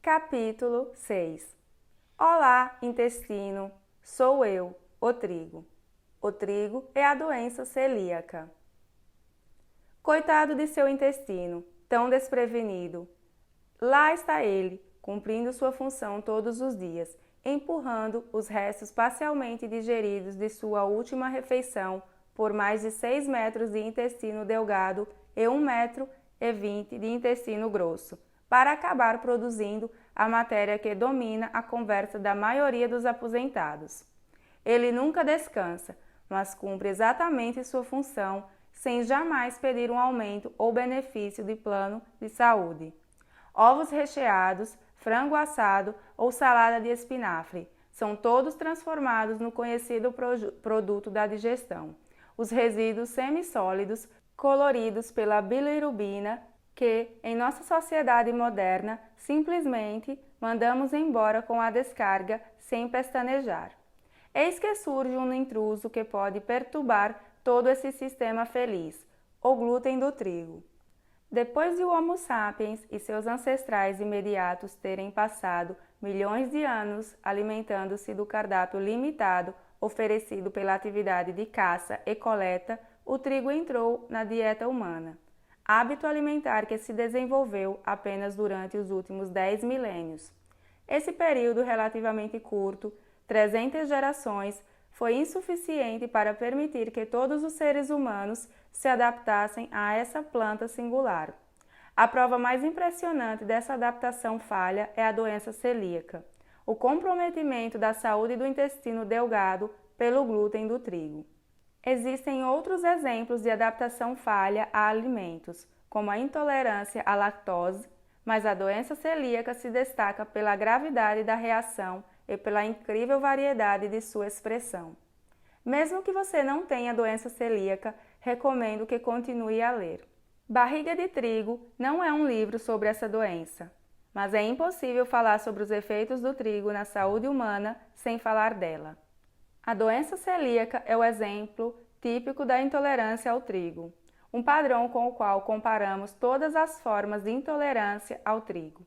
Capítulo 6. Olá, intestino, sou eu, o trigo. O trigo é a doença celíaca. Coitado de seu intestino, tão desprevenido. Lá está ele, cumprindo sua função todos os dias, empurrando os restos parcialmente digeridos de sua última refeição por mais de 6 metros de intestino delgado e 1,20 m de intestino grosso, para acabar produzindo a matéria que domina a conversa da maioria dos aposentados. Ele nunca descansa, mas cumpre exatamente sua função, sem jamais pedir um aumento ou benefício de plano de saúde. Ovos recheados, frango assado ou salada de espinafre são todos transformados no conhecido produto da digestão, os resíduos semissólidos coloridos pela bilirrubina que, em nossa sociedade moderna, simplesmente mandamos embora com a descarga sem pestanejar. Eis que surge um intruso que pode perturbar todo esse sistema feliz, o glúten do trigo. Depois de o Homo sapiens e seus ancestrais imediatos terem passado milhões de anos alimentando-se do cardápio limitado oferecido pela atividade de caça e coleta, o trigo entrou na dieta humana, hábito alimentar que se desenvolveu apenas durante os últimos 10 milênios. Esse período relativamente curto, 300 gerações, foi insuficiente para permitir que todos os seres humanos se adaptassem a essa planta singular. A prova mais impressionante dessa adaptação falha é a doença celíaca, o comprometimento da saúde do intestino delgado pelo glúten do trigo. Existem outros exemplos de adaptação falha a alimentos, como a intolerância à lactose, mas a doença celíaca se destaca pela gravidade da reação e pela incrível variedade de sua expressão. Mesmo que você não tenha doença celíaca, recomendo que continue a ler. Barriga de Trigo não é um livro sobre essa doença, mas é impossível falar sobre os efeitos do trigo na saúde humana sem falar dela. A doença celíaca é o exemplo típico da intolerância ao trigo, um padrão com o qual comparamos todas as formas de intolerância ao trigo.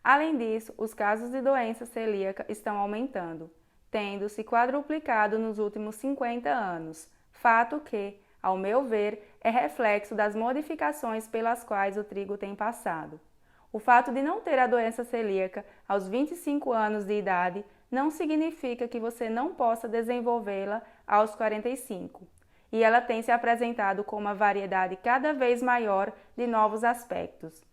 Além disso, os casos de doença celíaca estão aumentando, tendo se quadruplicado nos últimos 50 anos, fato que, ao meu ver, é reflexo das modificações pelas quais o trigo tem passado. O fato de não ter a doença celíaca aos 25 anos de idade não significa que você não possa desenvolvê-la aos 45, e ela tem se apresentado com uma variedade cada vez maior de novos aspectos.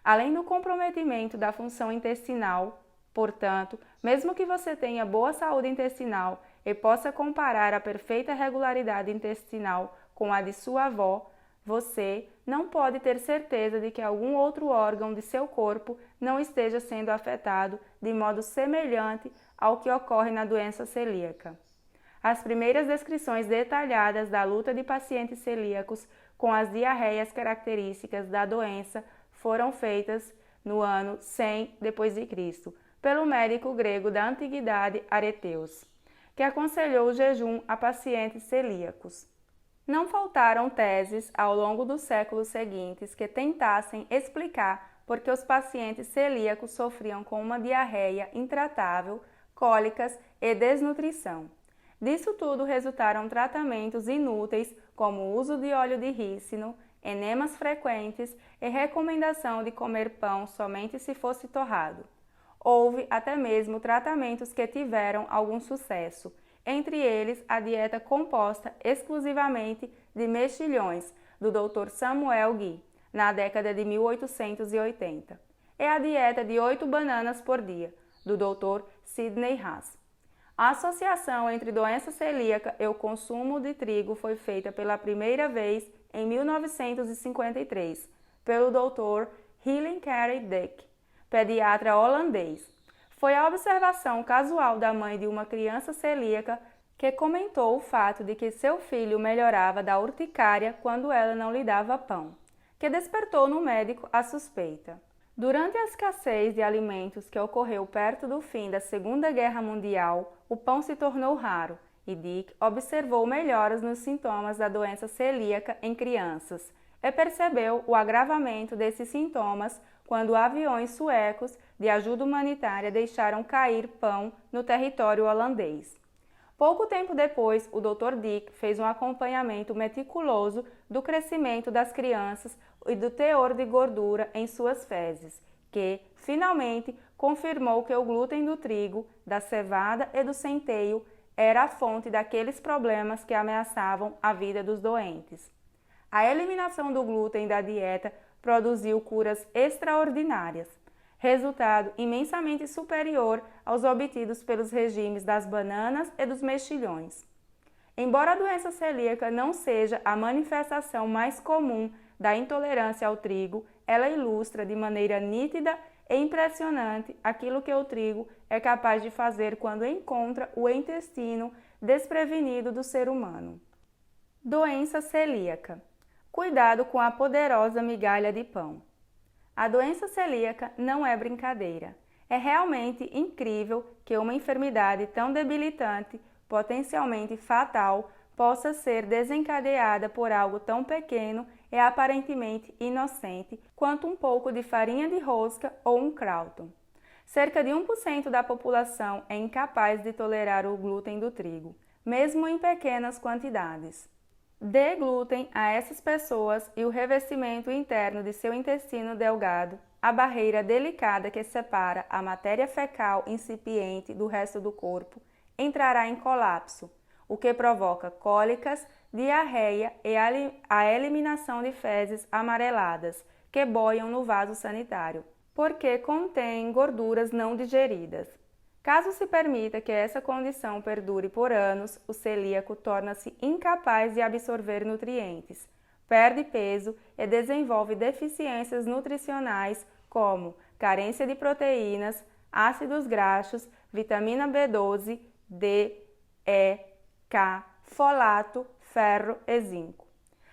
Além do comprometimento da função intestinal, portanto, mesmo que você tenha boa saúde intestinal e possa comparar a perfeita regularidade intestinal com a de sua avó, você não pode ter certeza de que algum outro órgão de seu corpo não esteja sendo afetado de modo semelhante ao que ocorre na doença celíaca. As primeiras descrições detalhadas da luta de pacientes celíacos com as diarreias características da doença foram feitas no ano 100 d.C., pelo médico grego da antiguidade Areteus, que aconselhou o jejum a pacientes celíacos. Não faltaram teses ao longo dos séculos seguintes que tentassem explicar por que os pacientes celíacos sofriam com uma diarreia intratável, cólicas e desnutrição. Disso tudo resultaram tratamentos inúteis como o uso de óleo de rícino, enemas frequentes e recomendação de comer pão somente se fosse torrado. Houve até mesmo tratamentos que tiveram algum sucesso, entre eles a dieta composta exclusivamente de mexilhões, do Dr. Samuel Guy, na década de 1880, e a dieta de 8 bananas por dia, do Dr. Sidney Haas. A associação entre doença celíaca e o consumo de trigo foi feita pela primeira vez em 1953, pelo Dr. Hillencarry Dick, pediatra holandês. Foi a observação casual da mãe de uma criança celíaca que comentou o fato de que seu filho melhorava da urticária quando ela não lhe dava pão, que despertou no médico a suspeita. Durante a escassez de alimentos que ocorreu perto do fim da Segunda Guerra Mundial, o pão se tornou raro e Dick observou melhoras nos sintomas da doença celíaca em crianças e percebeu o agravamento desses sintomas quando aviões suecos de ajuda humanitária deixaram cair pão no território holandês. Pouco tempo depois, o Dr. Dick fez um acompanhamento meticuloso do crescimento das crianças e do teor de gordura em suas fezes, que, finalmente, confirmou que o glúten do trigo, da cevada e do centeio era a fonte daqueles problemas que ameaçavam a vida dos doentes. A eliminação do glúten da dieta produziu curas extraordinárias, resultado imensamente superior aos obtidos pelos regimes das bananas e dos mexilhões. Embora a doença celíaca não seja a manifestação mais comum da intolerância ao trigo, ela ilustra de maneira nítida e impressionante aquilo que o trigo é capaz de fazer quando encontra o intestino desprevenido do ser humano. Doença celíaca. Cuidado com a poderosa migalha de pão. A doença celíaca não é brincadeira. É realmente incrível que uma enfermidade tão debilitante, potencialmente fatal, possa ser desencadeada por algo tão pequeno e aparentemente inocente quanto um pouco de farinha de rosca ou um Crouton. Cerca de 1% da população é incapaz de tolerar o glúten do trigo, mesmo em pequenas quantidades. Dê glúten a essas pessoas e o revestimento interno de seu intestino delgado, a barreira delicada que separa a matéria fecal incipiente do resto do corpo, entrará em colapso, o que provoca cólicas, diarreia e a eliminação de fezes amareladas que boiam no vaso sanitário, porque contêm gorduras não digeridas. Caso se permita que essa condição perdure por anos, o celíaco torna-se incapaz de absorver nutrientes, perde peso e desenvolve deficiências nutricionais como carência de proteínas, ácidos graxos, vitamina B12, D, E, K, folato, ferro e zinco.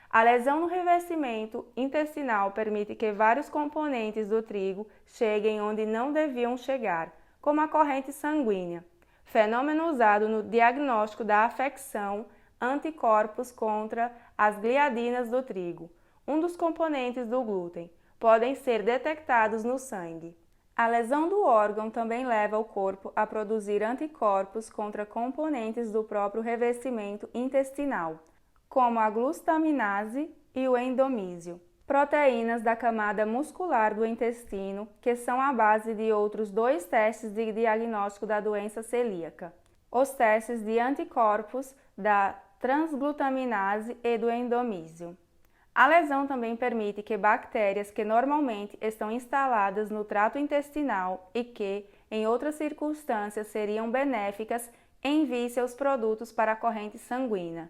A lesão no revestimento intestinal permite que vários componentes do trigo cheguem onde não deviam chegar, como a corrente sanguínea, fenômeno usado no diagnóstico da afecção anticorpos contra as gliadinas do trigo, um dos componentes do glúten, podem ser detectados no sangue. A lesão do órgão também leva o corpo a produzir anticorpos contra componentes do próprio revestimento intestinal, como a glucosaminase e o endomísio, proteínas da camada muscular do intestino, que são a base de outros 2 testes de diagnóstico da doença celíaca: os testes de anticorpos da transglutaminase e do endomísio. A lesão também permite que bactérias que normalmente estão instaladas no trato intestinal e que, em outras circunstâncias, seriam benéficas, enviem seus produtos para a corrente sanguínea,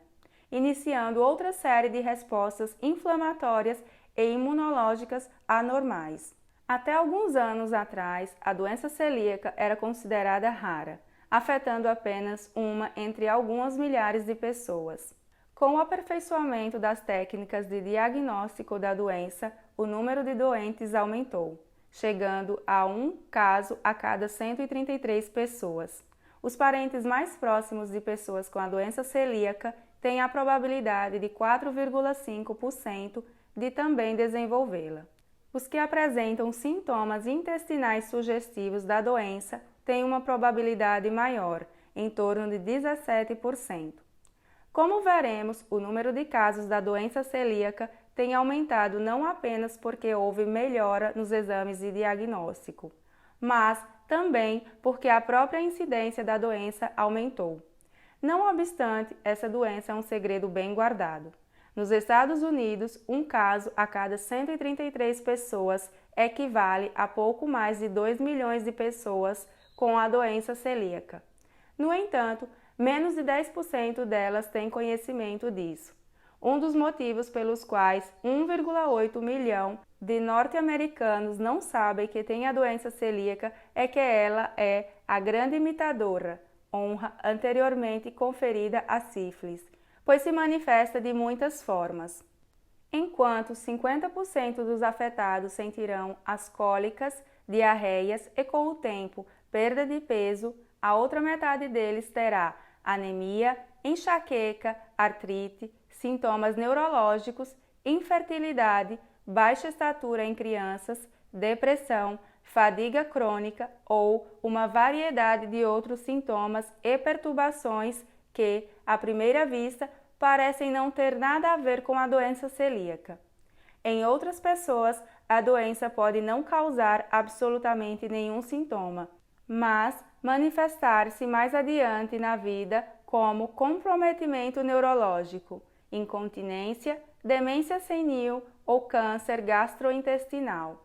iniciando outra série de respostas inflamatórias e imunológicas anormais. Até alguns anos atrás, a doença celíaca era considerada rara, afetando apenas uma entre algumas milhares de pessoas. Com o aperfeiçoamento das técnicas de diagnóstico da doença, o número de doentes aumentou, chegando a um caso a cada 133 pessoas. Os parentes mais próximos de pessoas com a doença celíaca têm a probabilidade de 4,5% de também desenvolvê-la. Os que apresentam sintomas intestinais sugestivos da doença têm uma probabilidade maior, em torno de 17%. Como veremos, o número de casos da doença celíaca tem aumentado não apenas porque houve melhora nos exames de diagnóstico, mas também porque a própria incidência da doença aumentou. Não obstante, essa doença é um segredo bem guardado. Nos Estados Unidos, um caso a cada 133 pessoas equivale a pouco mais de 2 milhões de pessoas com a doença celíaca. No entanto, menos de 10% delas têm conhecimento disso. Um dos motivos pelos quais 1,8 milhão de norte-americanos não sabem que têm a doença celíaca é que ela é a grande imitadora, honra anteriormente conferida à sífilis, pois se manifesta de muitas formas. Enquanto 50% dos afetados sentirão as cólicas, diarreias e, com o tempo, perda de peso, a outra metade deles terá anemia, enxaqueca, artrite, sintomas neurológicos, infertilidade, baixa estatura em crianças, depressão, fadiga crônica ou uma variedade de outros sintomas e perturbações que, à primeira vista, parecem não ter nada a ver com a doença celíaca. Em outras pessoas, a doença pode não causar absolutamente nenhum sintoma, mas manifestar-se mais adiante na vida como comprometimento neurológico, incontinência, demência senil ou câncer gastrointestinal.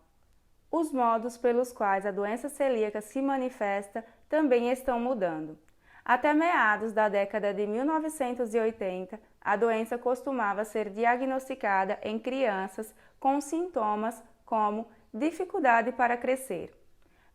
Os modos pelos quais a doença celíaca se manifesta também estão mudando. Até meados da década de 1980, a doença costumava ser diagnosticada em crianças com sintomas como dificuldade para crescer,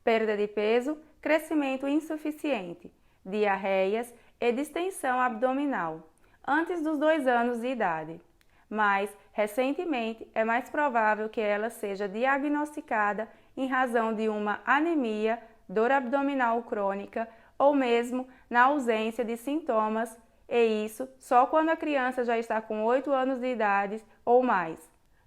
perda de peso, crescimento insuficiente, diarreias e distensão abdominal, antes dos 2 anos de idade. Mas, recentemente, é mais provável que ela seja diagnosticada em razão de uma anemia, dor abdominal crônica ou mesmo na ausência de sintomas, e isso só quando a criança já está com 8 anos de idade ou mais.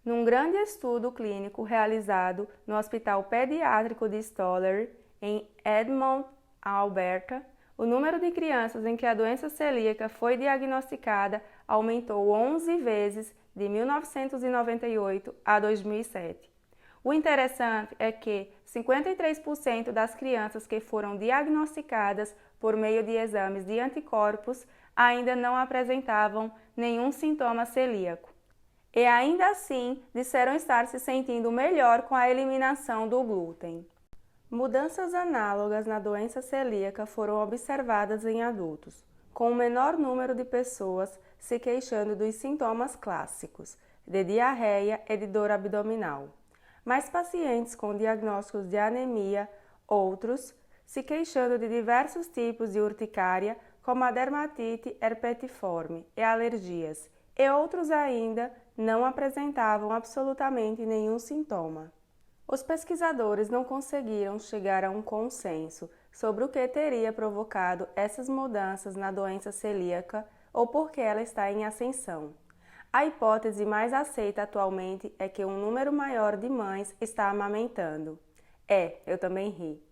Num grande estudo clínico realizado no Hospital Pediátrico de Stollery, em Edmonton, Alberta, o número de crianças em que a doença celíaca foi diagnosticada aumentou 11 vezes de 1998 a 2007. O interessante é que 53% das crianças que foram diagnosticadas por meio de exames de anticorpos ainda não apresentavam nenhum sintoma celíaco. E ainda assim disseram estar se sentindo melhor com a eliminação do glúten. Mudanças análogas na doença celíaca foram observadas em adultos, com o menor número de pessoas se queixando dos sintomas clássicos, de diarreia e de dor abdominal. Mais pacientes com diagnósticos de anemia, outros se queixando de diversos tipos de urticária, como a dermatite herpetiforme e alergias, e outros ainda não apresentavam absolutamente nenhum sintoma. Os pesquisadores não conseguiram chegar a um consenso sobre o que teria provocado essas mudanças na doença celíaca ou por que ela está em ascensão. A hipótese mais aceita atualmente é que um número maior de mães está amamentando. Eu também ri.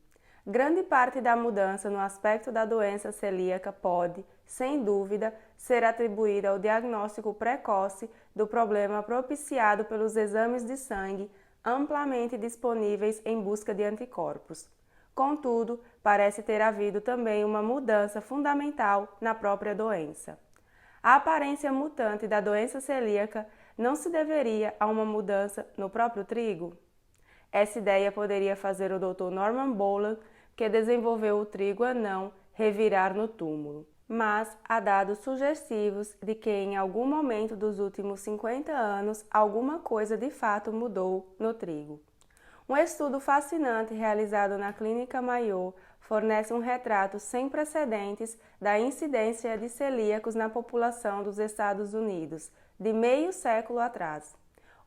Grande parte da mudança no aspecto da doença celíaca pode, sem dúvida, ser atribuída ao diagnóstico precoce do problema propiciado pelos exames de sangue amplamente disponíveis em busca de anticorpos. Contudo, parece ter havido também uma mudança fundamental na própria doença. A aparência mutante da doença celíaca não se deveria a uma mudança no próprio trigo? Essa ideia poderia fazer o Dr. Norman Boland, que desenvolveu o trigo anão, revirar no túmulo. Mas há dados sugestivos de que em algum momento dos últimos 50 anos alguma coisa de fato mudou no trigo. Um estudo fascinante realizado na Clínica Mayo fornece um retrato sem precedentes da incidência de celíacos na população dos Estados Unidos, de meio século atrás.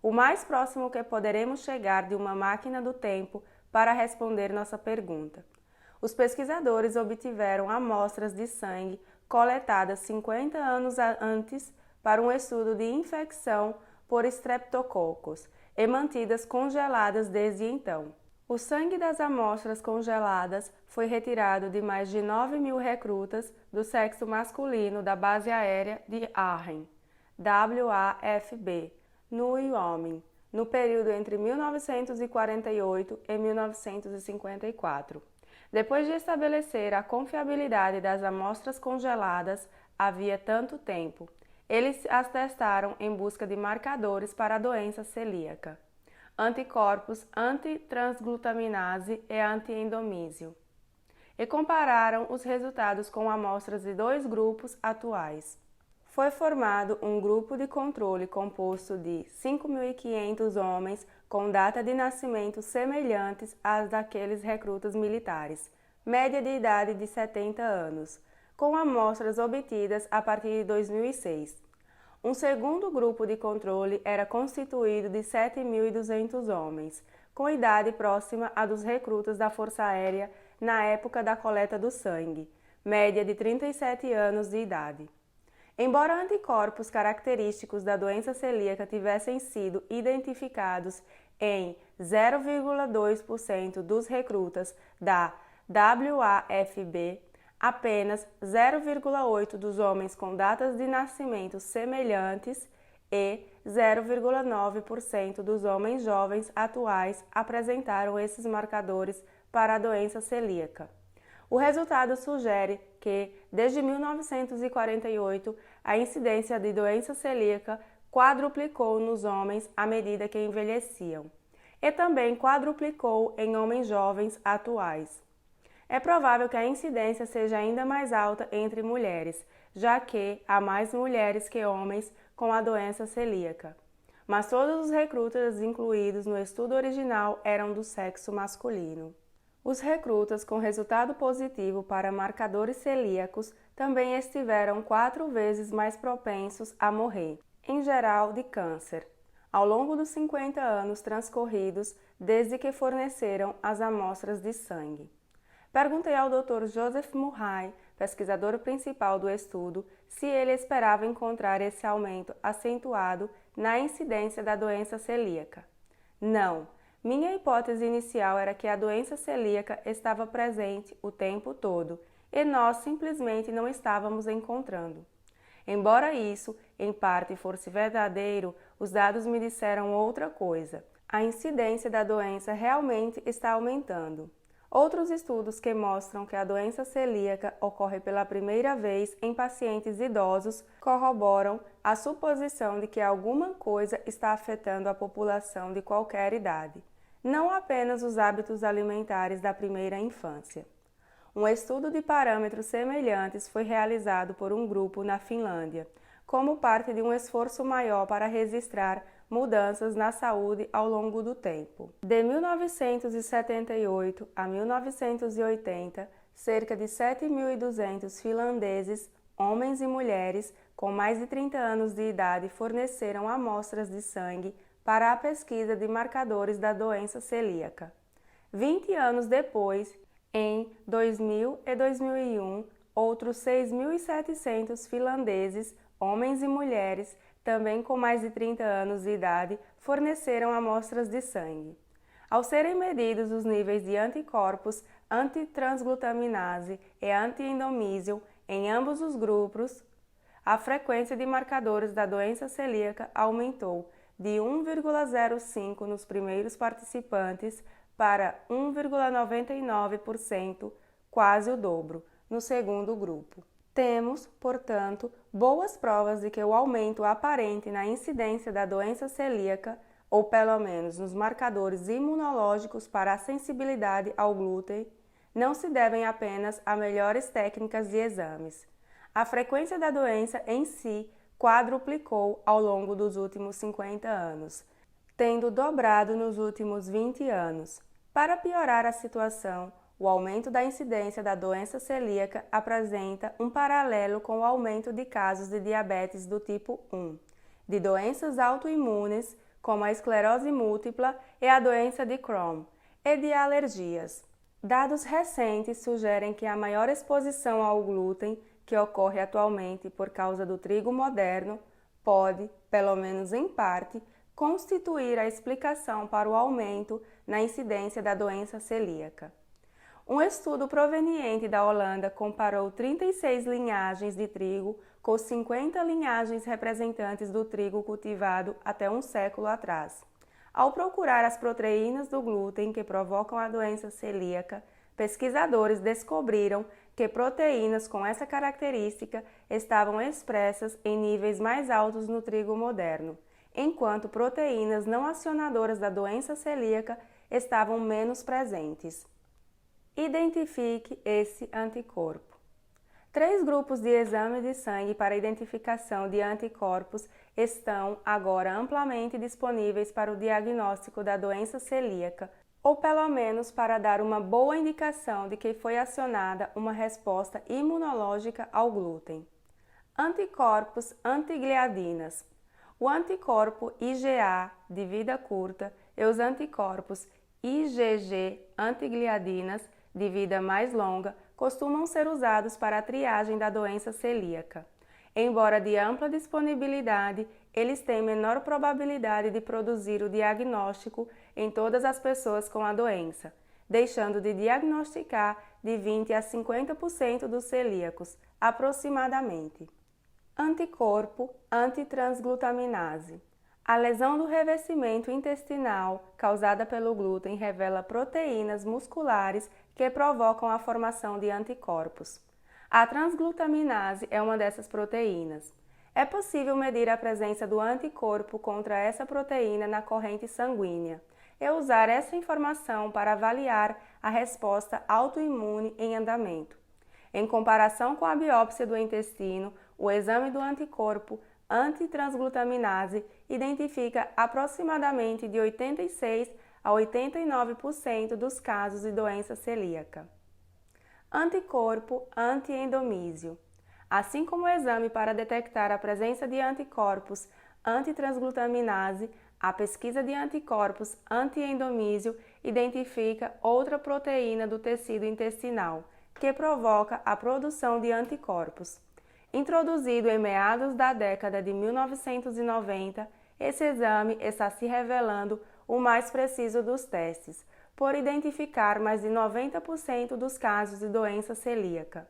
O mais próximo que poderemos chegar de uma máquina do tempo para responder nossa pergunta. Os pesquisadores obtiveram amostras de sangue coletadas 50 anos antes para um estudo de infecção por streptococcus e mantidas congeladas desde então. O sangue das amostras congeladas foi retirado de mais de 9.000 recrutas do sexo masculino da Base Aérea de Arrhen, WAFB, no Wyoming, no período entre 1948 e 1954. Depois de estabelecer a confiabilidade das amostras congeladas havia tanto tempo, eles as testaram em busca de marcadores para a doença celíaca, anticorpos antitransglutaminase e antiendomísio, e compararam os resultados com amostras de 2 grupos atuais. Foi formado um grupo de controle composto de 5.500 homens com data de nascimento semelhantes às daqueles recrutas militares, média de idade de 70 anos, com amostras obtidas a partir de 2006. Um segundo grupo de controle era constituído de 7.200 homens, com idade próxima à dos recrutas da Força Aérea na época da coleta do sangue, média de 37 anos de idade. Embora anticorpos característicos da doença celíaca tivessem sido identificados em 0,2% dos recrutas da WAFB, apenas 0,8% dos homens com datas de nascimento semelhantes e 0,9% dos homens jovens atuais apresentaram esses marcadores para a doença celíaca. O resultado sugere que, desde 1948, a incidência de doença celíaca quadruplicou nos homens à medida que envelheciam, e também quadruplicou em homens jovens atuais. É provável que a incidência seja ainda mais alta entre mulheres, já que há mais mulheres que homens com a doença celíaca. Mas todos os recrutas incluídos no estudo original eram do sexo masculino. Os recrutas com resultado positivo para marcadores celíacos também estiveram 4 vezes mais propensos a morrer, em geral de câncer, ao longo dos 50 anos transcorridos desde que forneceram as amostras de sangue. Perguntei ao Dr. Joseph Murray, pesquisador principal do estudo, se ele esperava encontrar esse aumento acentuado na incidência da doença celíaca. Não, minha hipótese inicial era que a doença celíaca estava presente o tempo todo e nós simplesmente não estávamos encontrando. Embora isso, em parte, fosse verdadeiro, os dados me disseram outra coisa. A incidência da doença realmente está aumentando. Outros estudos que mostram que a doença celíaca ocorre pela primeira vez em pacientes idosos corroboram a suposição de que alguma coisa está afetando a população de qualquer idade, não apenas os hábitos alimentares da primeira infância. Um estudo de parâmetros semelhantes foi realizado por um grupo na Finlândia, como parte de um esforço maior para registrar mudanças na saúde ao longo do tempo. De 1978 a 1980, cerca de 7.200 finlandeses, homens e mulheres com mais de 30 anos de idade, forneceram amostras de sangue para a pesquisa de marcadores da doença celíaca. 20 anos depois, em 2000 e 2001, outros 6.700 finlandeses, homens e mulheres, também com mais de 30 anos de idade, forneceram amostras de sangue. Ao serem medidos os níveis de anticorpos antitransglutaminase e antiendomísio em ambos os grupos, a frequência de marcadores da doença celíaca aumentou de 1,05 nos primeiros participantes para 1,99%, quase o dobro, no segundo grupo. Temos, portanto, boas provas de que o aumento aparente na incidência da doença celíaca, ou pelo menos nos marcadores imunológicos para a sensibilidade ao glúten, não se devem apenas a melhores técnicas de exames. A frequência da doença em si quadruplicou ao longo dos últimos 50 anos, tendo dobrado nos últimos 20 anos. Para piorar a situação, o aumento da incidência da doença celíaca apresenta um paralelo com o aumento de casos de diabetes do tipo 1, de doenças autoimunes, como a esclerose múltipla e a doença de Crohn, e de alergias. Dados recentes sugerem que a maior exposição ao glúten, que ocorre atualmente por causa do trigo moderno, pode, pelo menos em parte, constituir a explicação para o aumento na incidência da doença celíaca. Um estudo proveniente da Holanda comparou 36 linhagens de trigo com 50 linhagens representantes do trigo cultivado até um século atrás. Ao procurar as proteínas do glúten que provocam a doença celíaca, pesquisadores descobriram que proteínas com essa característica estavam expressas em níveis mais altos no trigo moderno, enquanto proteínas não acionadoras da doença celíaca estavam menos presentes. Identifique esse anticorpo. 3 grupos de exame de sangue para identificação de anticorpos estão agora amplamente disponíveis para o diagnóstico da doença celíaca, ou pelo menos para dar uma boa indicação de que foi acionada uma resposta imunológica ao glúten. Anticorpos antigliadinas. O anticorpo IgA de vida curta e os anticorpos IgG antigliadinas de vida mais longa costumam ser usados para a triagem da doença celíaca. Embora de ampla disponibilidade, eles têm menor probabilidade de produzir o diagnóstico em todas as pessoas com a doença, deixando de diagnosticar de 20 a 50% dos celíacos, aproximadamente. Anticorpo antitransglutaminase. A lesão do revestimento intestinal causada pelo glúten revela proteínas musculares que provocam a formação de anticorpos. A transglutaminase é uma dessas proteínas. É possível medir a presença do anticorpo contra essa proteína na corrente sanguínea e usar essa informação para avaliar a resposta autoimune em andamento. Em comparação com a biópsia do intestino, o exame do anticorpo antitransglutaminase identifica aproximadamente de 86 a 89% dos casos de doença celíaca. Anticorpo antiendomísio. Assim como o exame para detectar a presença de anticorpos antitransglutaminase, a pesquisa de anticorpos antiendomísio identifica outra proteína do tecido intestinal, que provoca a produção de anticorpos. Introduzido em meados da década de 1990, esse exame está se revelando o mais preciso dos testes, por identificar mais de 90% dos casos de doença celíaca.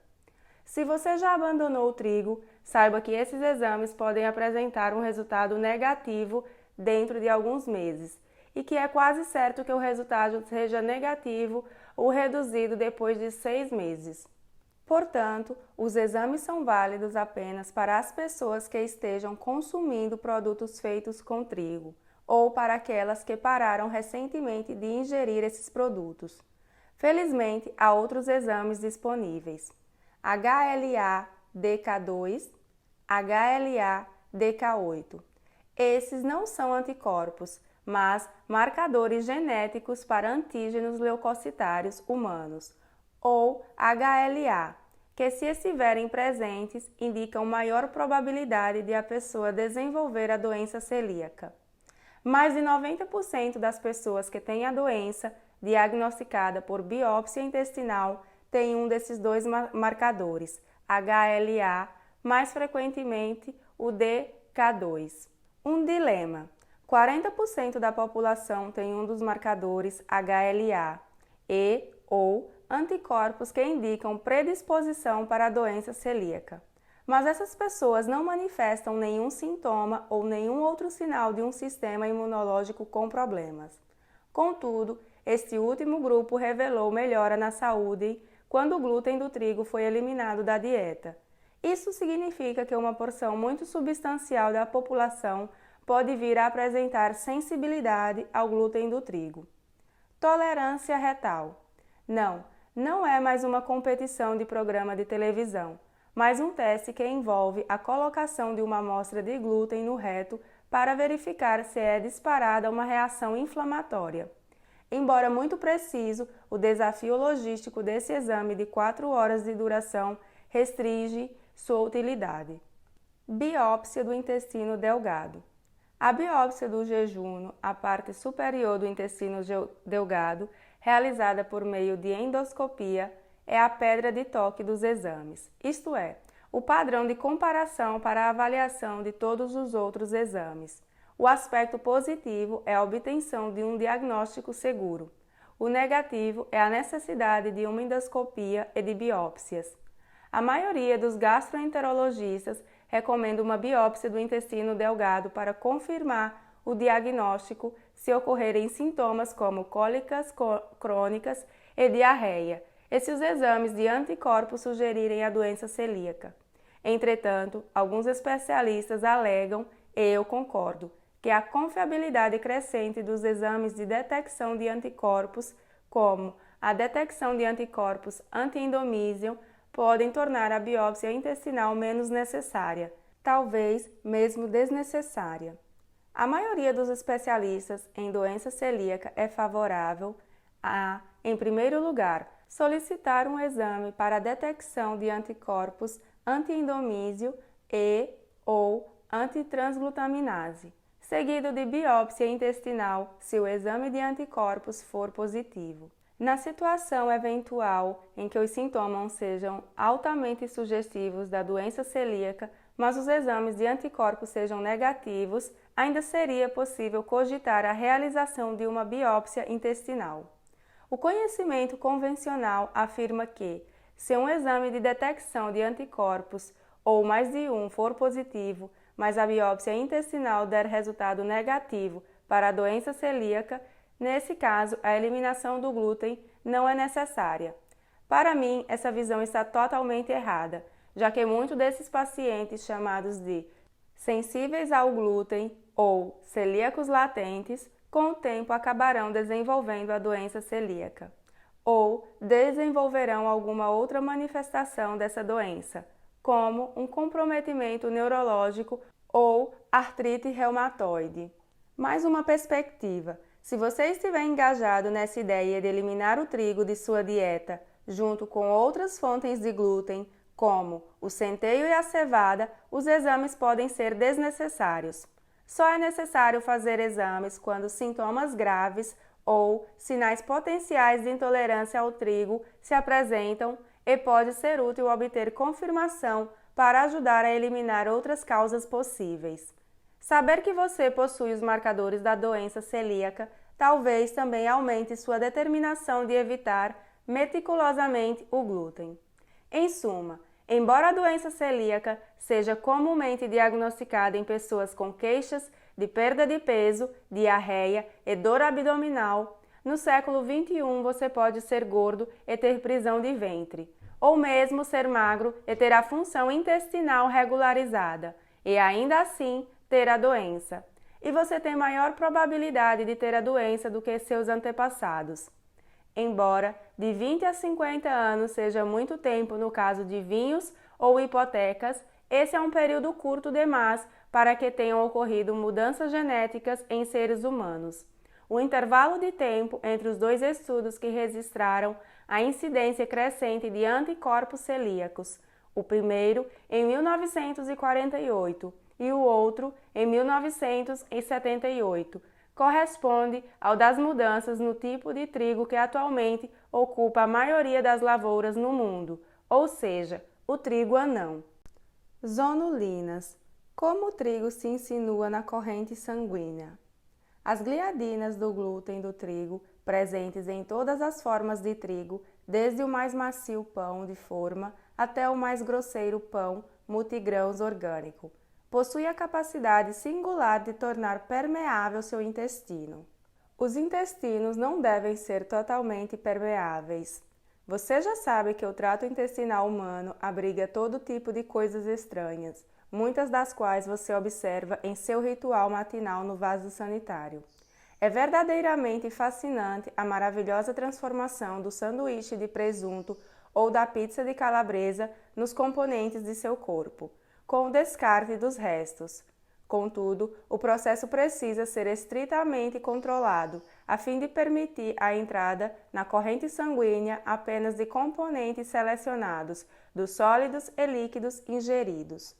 Se você já abandonou o trigo, saiba que esses exames podem apresentar um resultado negativo dentro de alguns meses, e que é quase certo que o resultado seja negativo ou reduzido depois de 6 meses. Portanto, os exames são válidos apenas para as pessoas que estejam consumindo produtos feitos com trigo, ou para aquelas que pararam recentemente de ingerir esses produtos. Felizmente, há outros exames disponíveis: HLA-DK2, HLA-DK8. Esses não são anticorpos, mas marcadores genéticos para antígenos leucocitários humanos, ou HLA, que, se estiverem presentes, indicam maior probabilidade de a pessoa desenvolver a doença celíaca. Mais de 90% das pessoas que têm a doença diagnosticada por biópsia intestinal têm um desses dois marcadores, HLA, mais frequentemente o DK2. Um dilema: 40% da população tem um dos marcadores HLA ou anticorpos que indicam predisposição para a doença celíaca. Mas essas pessoas não manifestam nenhum sintoma ou nenhum outro sinal de um sistema imunológico com problemas. Contudo, este último grupo revelou melhora na saúde quando o glúten do trigo foi eliminado da dieta. Isso significa que uma porção muito substancial da população pode vir a apresentar sensibilidade ao glúten do trigo. Tolerância retal. Não é mais uma competição de programa de televisão, mas um teste que envolve a colocação de uma amostra de glúten no reto para verificar se é disparada uma reação inflamatória. Embora muito preciso, o desafio logístico desse exame de 4 horas de duração restringe sua utilidade. Biópsia do intestino delgado. A biópsia do jejum, a parte superior do intestino delgado, realizada por meio de endoscopia, é a pedra de toque dos exames, isto é, o padrão de comparação para a avaliação de todos os outros exames. O aspecto positivo é a obtenção de um diagnóstico seguro. O negativo é a necessidade de uma endoscopia e de biópsias. A maioria dos gastroenterologistas recomenda uma biópsia do intestino delgado para confirmar o diagnóstico se ocorrerem sintomas como cólicas crônicas e diarreia, e se os exames de anticorpos sugerirem a doença celíaca. Entretanto, alguns especialistas alegam, e eu concordo, que a confiabilidade crescente dos exames de detecção de anticorpos, como a detecção de anticorpos anti-endomísio, podem tornar a biópsia intestinal menos necessária, talvez mesmo desnecessária. A maioria dos especialistas em doença celíaca é favorável a, em primeiro lugar, solicitar um exame para a detecção de anticorpos anti-endomísio ou antitransglutaminase, seguido de biópsia intestinal se o exame de anticorpos for positivo. Na situação eventual em que os sintomas sejam altamente sugestivos da doença celíaca, mas os exames de anticorpos sejam negativos, ainda seria possível cogitar a realização de uma biópsia intestinal. O conhecimento convencional afirma que, se um exame de detecção de anticorpos ou mais de um for positivo, mas a biópsia intestinal der resultado negativo para a doença celíaca, nesse caso, a eliminação do glúten não é necessária. Para mim, essa visão está totalmente errada, já que muitos desses pacientes chamados de sensíveis ao glúten ou celíacos latentes, com o tempo acabarão desenvolvendo a doença celíaca, ou desenvolverão alguma outra manifestação dessa doença, como um comprometimento neurológico ou artrite reumatoide. Mais uma perspectiva: se você estiver engajado nessa ideia de eliminar o trigo de sua dieta, junto com outras fontes de glúten, como o centeio e a cevada, os exames podem ser desnecessários. Só é necessário fazer exames quando sintomas graves ou sinais potenciais de intolerância ao trigo se apresentam e pode ser útil obter confirmação para ajudar a eliminar outras causas possíveis. Saber que você possui os marcadores da doença celíaca talvez também aumente sua determinação de evitar meticulosamente o glúten. Em suma, embora a doença celíaca seja comumente diagnosticada em pessoas com queixas de perda de peso, diarreia e dor abdominal, no século XXI você pode ser gordo e ter prisão de ventre, ou mesmo ser magro e ter a função intestinal regularizada, e ainda assim ter a doença. E você tem maior probabilidade de ter a doença do que seus antepassados. Embora de 20 a 50 anos seja muito tempo no caso de vinhos ou hipotecas, esse é um período curto demais para que tenham ocorrido mudanças genéticas em seres humanos. O intervalo de tempo entre os dois estudos que registraram a incidência crescente de anticorpos celíacos, o primeiro em 1948 e o outro em 1978, corresponde ao das mudanças no tipo de trigo que atualmente ocupa a maioria das lavouras no mundo, ou seja, o trigo anão. Zonulinas. Como o trigo se insinua na corrente sanguínea? As gliadinas do glúten do trigo, presentes em todas as formas de trigo, desde o mais macio pão de forma até o mais grosseiro pão multigrãos orgânico, possui a capacidade singular de tornar permeável seu intestino. Os intestinos não devem ser totalmente permeáveis. Você já sabe que o trato intestinal humano abriga todo tipo de coisas estranhas, muitas das quais você observa em seu ritual matinal no vaso sanitário. É verdadeiramente fascinante a maravilhosa transformação do sanduíche de presunto ou da pizza de calabresa nos componentes de seu corpo, com o descarte dos restos. Contudo, o processo precisa ser estritamente controlado, a fim de permitir a entrada na corrente sanguínea apenas de componentes selecionados dos sólidos e líquidos ingeridos.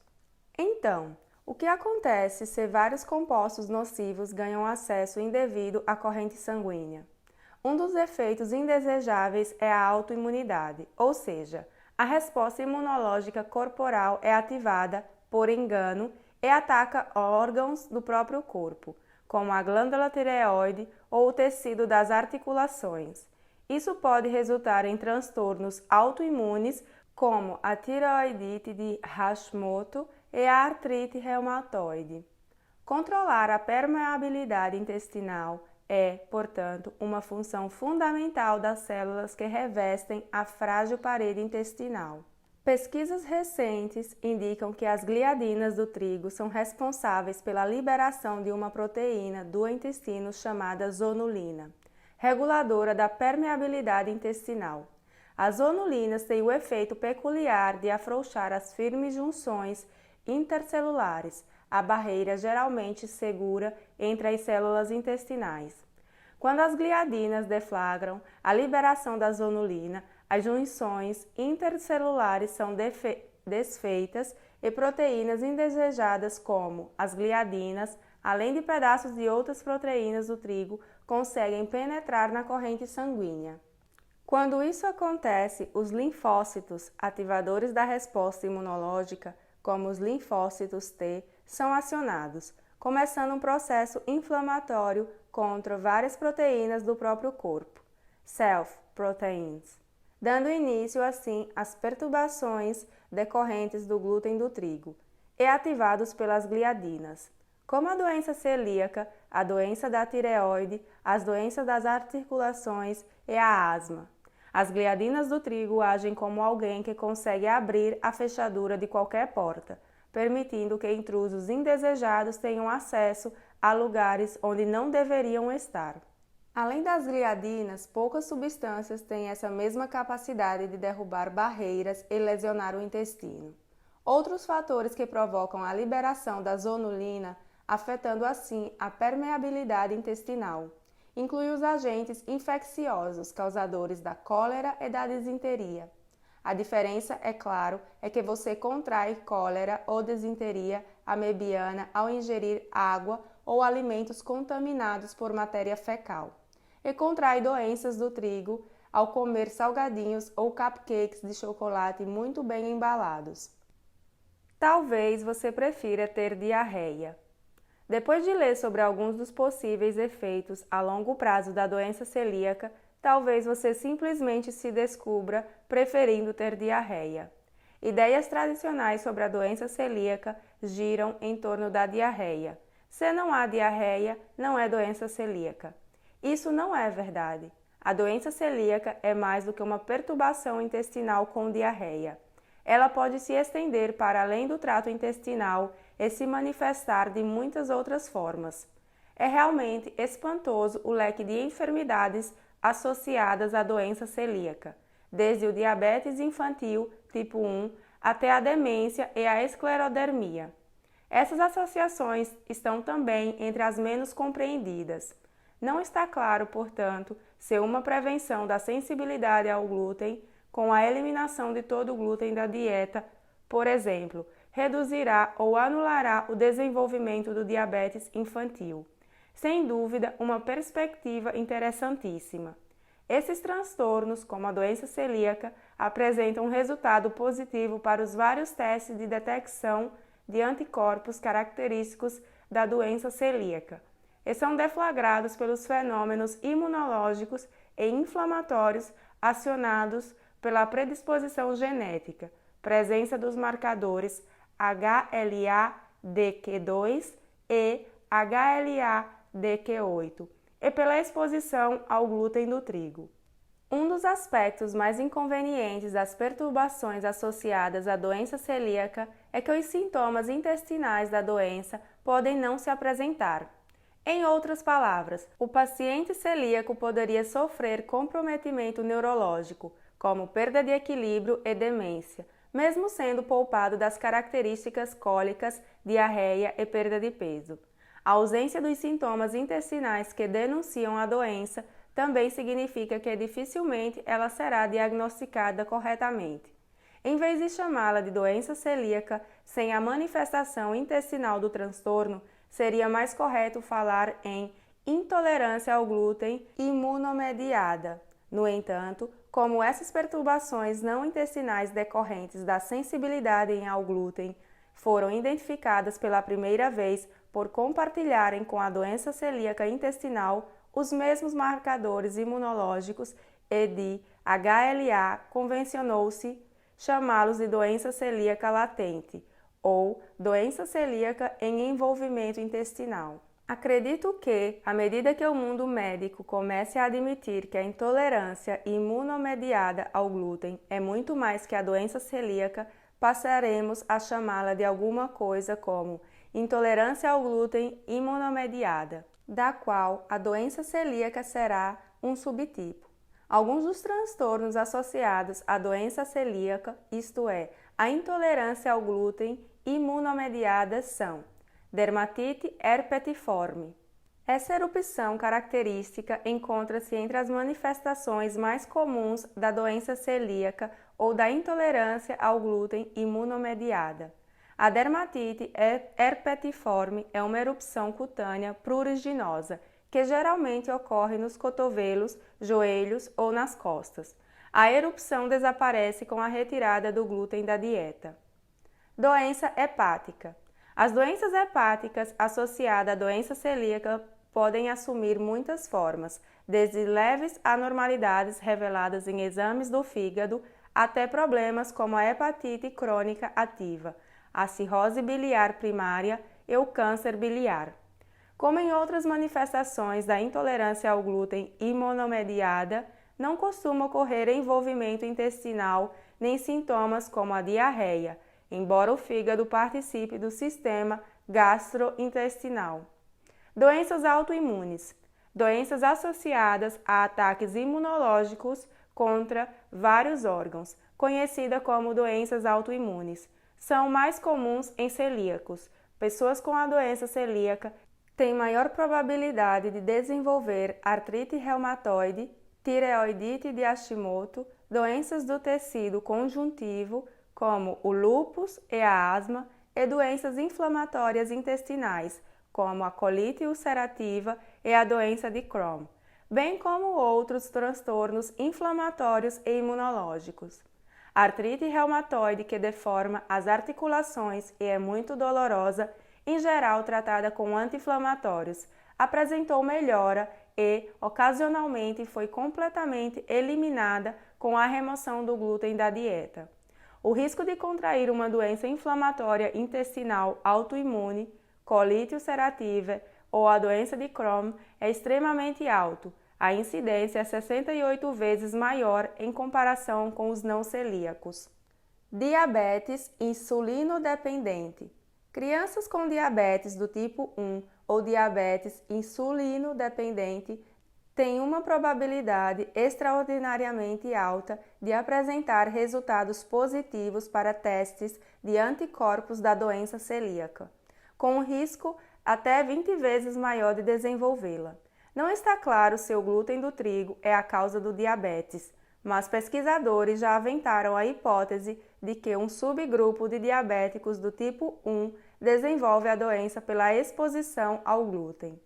Então, o que acontece se vários compostos nocivos ganham acesso indevido à corrente sanguínea? Um dos efeitos indesejáveis é a autoimunidade, ou seja, a resposta imunológica corporal é ativada por engano e ataca órgãos do próprio corpo, como a glândula tireoide ou o tecido das articulações. Isso pode resultar em transtornos autoimunes, como a tireoidite de Hashimoto e a artrite reumatoide. Controlar a permeabilidade intestinal é, portanto, uma função fundamental das células que revestem a frágil parede intestinal. Pesquisas recentes indicam que as gliadinas do trigo são responsáveis pela liberação de uma proteína do intestino chamada zonulina, reguladora da permeabilidade intestinal. As zonulinas têm o efeito peculiar de afrouxar as firmes junções intercelulares, a barreira geralmente segura entre as células intestinais. Quando as gliadinas deflagram a liberação da zonulina, as junções intercelulares são desfeitas e proteínas indesejadas como as gliadinas, além de pedaços de outras proteínas do trigo, conseguem penetrar na corrente sanguínea. Quando isso acontece, os linfócitos, ativadores da resposta imunológica, como os linfócitos T, são acionados, começando um processo inflamatório contra várias proteínas do próprio corpo, self-proteins, dando início, assim, às perturbações decorrentes do glúten do trigo e ativados pelas gliadinas, como a doença celíaca, a doença da tireoide, as doenças das articulações e a asma. As gliadinas do trigo agem como alguém que consegue abrir a fechadura de qualquer porta, permitindo que intrusos indesejados tenham acesso a lugares onde não deveriam estar. Além das gliadinas, poucas substâncias têm essa mesma capacidade de derrubar barreiras e lesionar o intestino. Outros fatores que provocam a liberação da zonulina, afetando assim a permeabilidade intestinal, incluem os agentes infecciosos causadores da cólera e da disenteria. A diferença, é claro, é que você contrai cólera ou disenteria amebiana ao ingerir água ou alimentos contaminados por matéria fecal, e contrai doenças do trigo ao comer salgadinhos ou cupcakes de chocolate muito bem embalados. Talvez você prefira ter diarreia. Depois de ler sobre alguns dos possíveis efeitos a longo prazo da doença celíaca, talvez você simplesmente se descubra preferindo ter diarreia. Ideias tradicionais sobre a doença celíaca giram em torno da diarreia. Se não há diarreia, não é doença celíaca. Isso não é verdade. A doença celíaca é mais do que uma perturbação intestinal com diarreia. Ela pode se estender para além do trato intestinal e se manifestar de muitas outras formas. É realmente espantoso o leque de enfermidades associadas à doença celíaca, desde o diabetes infantil tipo 1 até a demência e a esclerodermia. Essas associações estão também entre as menos compreendidas. Não está claro, portanto, se uma prevenção da sensibilidade ao glúten, com a eliminação de todo o glúten da dieta, por exemplo, reduzirá ou anulará o desenvolvimento do diabetes infantil. Sem dúvida, uma perspectiva interessantíssima. Esses transtornos, como a doença celíaca, apresentam um resultado positivo para os vários testes de detecção de anticorpos característicos da doença celíaca, e são deflagrados pelos fenômenos imunológicos e inflamatórios acionados pela predisposição genética, presença dos marcadores HLA-DQ2 e HLA-DQ8 e pela exposição ao glúten do trigo. Um dos aspectos mais inconvenientes das perturbações associadas à doença celíaca é que os sintomas intestinais da doença podem não se apresentar. Em outras palavras, o paciente celíaco poderia sofrer comprometimento neurológico, como perda de equilíbrio e demência, mesmo sendo poupado das características cólicas, diarreia e perda de peso. A ausência dos sintomas intestinais que denunciam a doença também significa que dificilmente ela será diagnosticada corretamente. Em vez de chamá-la de doença celíaca sem a manifestação intestinal do transtorno, seria mais correto falar em intolerância ao glúten imunomediada. No entanto, como essas perturbações não intestinais decorrentes da sensibilidade ao glúten foram identificadas pela primeira vez por compartilharem com a doença celíaca intestinal os mesmos marcadores imunológicos e de HLA, convencionou-se chamá-los de doença celíaca latente ou doença celíaca em envolvimento intestinal. Acredito que, à medida que o mundo médico comece a admitir que a intolerância imunomediada ao glúten é muito mais que a doença celíaca, passaremos a chamá-la de alguma coisa como intolerância ao glúten imunomediada, da qual a doença celíaca será um subtipo. Alguns dos transtornos associados à doença celíaca, isto é, a intolerância ao glúten imunomediada, são dermatite herpetiforme. Essa erupção característica encontra-se entre as manifestações mais comuns da doença celíaca ou da intolerância ao glúten imunomediada. A dermatite herpetiforme é uma erupção cutânea pruriginosa que geralmente ocorre nos cotovelos, joelhos ou nas costas. A erupção desaparece com a retirada do glúten da dieta. Doença hepática. As doenças hepáticas associadas à doença celíaca podem assumir muitas formas, desde leves anormalidades reveladas em exames do fígado até problemas como a hepatite crônica ativa, a cirrose biliar primária e o câncer biliar. Como em outras manifestações da intolerância ao glúten imunomediada, não costuma ocorrer envolvimento intestinal nem sintomas como a diarreia, embora o fígado participe do sistema gastrointestinal. Doenças autoimunes. Doenças associadas a ataques imunológicos contra vários órgãos, conhecida como doenças autoimunes, são mais comuns em celíacos. Pessoas com a doença celíaca têm maior probabilidade de desenvolver artrite reumatoide, tireoidite de Hashimoto, doenças do tecido conjuntivo, como o lúpus e a asma, e doenças inflamatórias intestinais, como a colite ulcerativa e a doença de Crohn, bem como outros transtornos inflamatórios e imunológicos. A artrite reumatoide, que deforma as articulações e é muito dolorosa, em geral tratada com anti-inflamatórios, apresentou melhora e, ocasionalmente, foi completamente eliminada com a remoção do glúten da dieta. O risco de contrair uma doença inflamatória intestinal autoimune, colite ulcerativa ou a doença de Crohn é extremamente alto. A incidência é 68 vezes maior em comparação com os não celíacos. Diabetes insulino-dependente. Crianças com diabetes do tipo 1 ou diabetes insulino-dependente têm uma probabilidade extraordinariamente alta de apresentar resultados positivos para testes de anticorpos da doença celíaca, com um risco até 20 vezes maior de desenvolvê-la. Não está claro se o glúten do trigo é a causa do diabetes, mas pesquisadores já aventaram a hipótese de que um subgrupo de diabéticos do tipo 1 desenvolve a doença pela exposição ao glúten.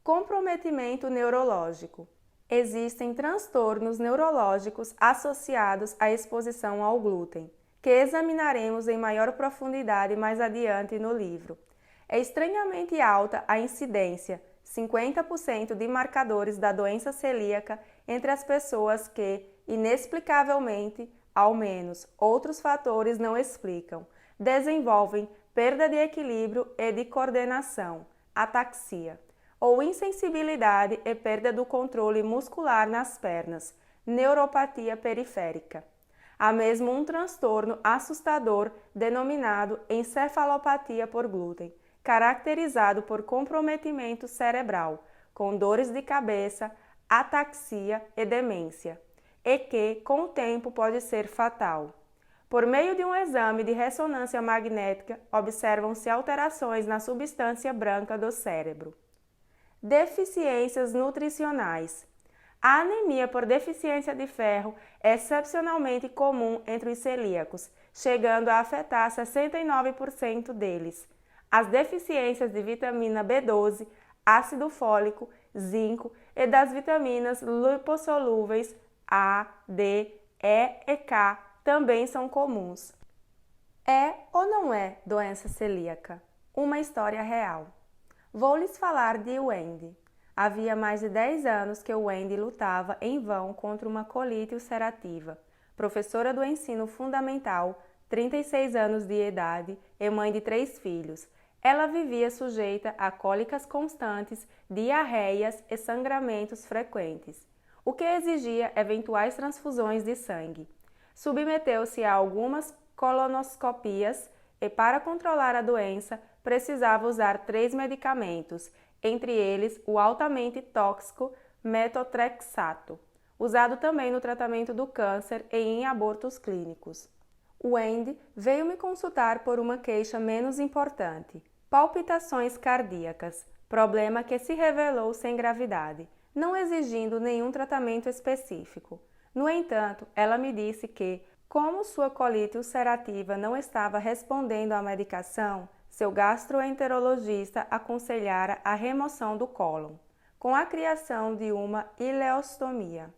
Comprometimento neurológico. Existem transtornos neurológicos associados à exposição ao glúten, que examinaremos em maior profundidade mais adiante no livro. É estranhamente alta a incidência, 50% de marcadores da doença celíaca entre as pessoas que, inexplicavelmente, ao menos outros fatores não explicam, desenvolvem perda de equilíbrio e de coordenação, ataxia, ou insensibilidade e perda do controle muscular nas pernas, neuropatia periférica. Há mesmo um transtorno assustador denominado encefalopatia por glúten, caracterizado por comprometimento cerebral, com dores de cabeça, ataxia e demência, e que, com o tempo, pode ser fatal. Por meio de um exame de ressonância magnética, observam-se alterações na substância branca do cérebro. Deficiências nutricionais. A anemia por deficiência de ferro é excepcionalmente comum entre os celíacos, chegando a afetar 69% deles. As deficiências de vitamina B12, ácido fólico, zinco e das vitaminas lipossolúveis A, D, E e K também são comuns. É ou não é doença celíaca? Uma história real. Vou lhes falar de Wendy. Havia mais de 10 anos que Wendy lutava em vão contra uma colite ulcerativa. Professora do ensino fundamental, 36 anos de idade e mãe de 3 filhos, ela vivia sujeita a cólicas constantes, diarreias e sangramentos frequentes, o que exigia eventuais transfusões de sangue. Submeteu-se a algumas colonoscopias e, para controlar a doença, precisava usar 3 medicamentos, entre eles o altamente tóxico metotrexato, usado também no tratamento do câncer e em abortos clínicos. Wendy veio me consultar por uma queixa menos importante: palpitações cardíacas, problema que se revelou sem gravidade, não exigindo nenhum tratamento específico. No entanto, ela me disse que, como sua colite ulcerativa não estava respondendo à medicação, seu gastroenterologista aconselhara a remoção do cólon, com a criação de uma ileostomia.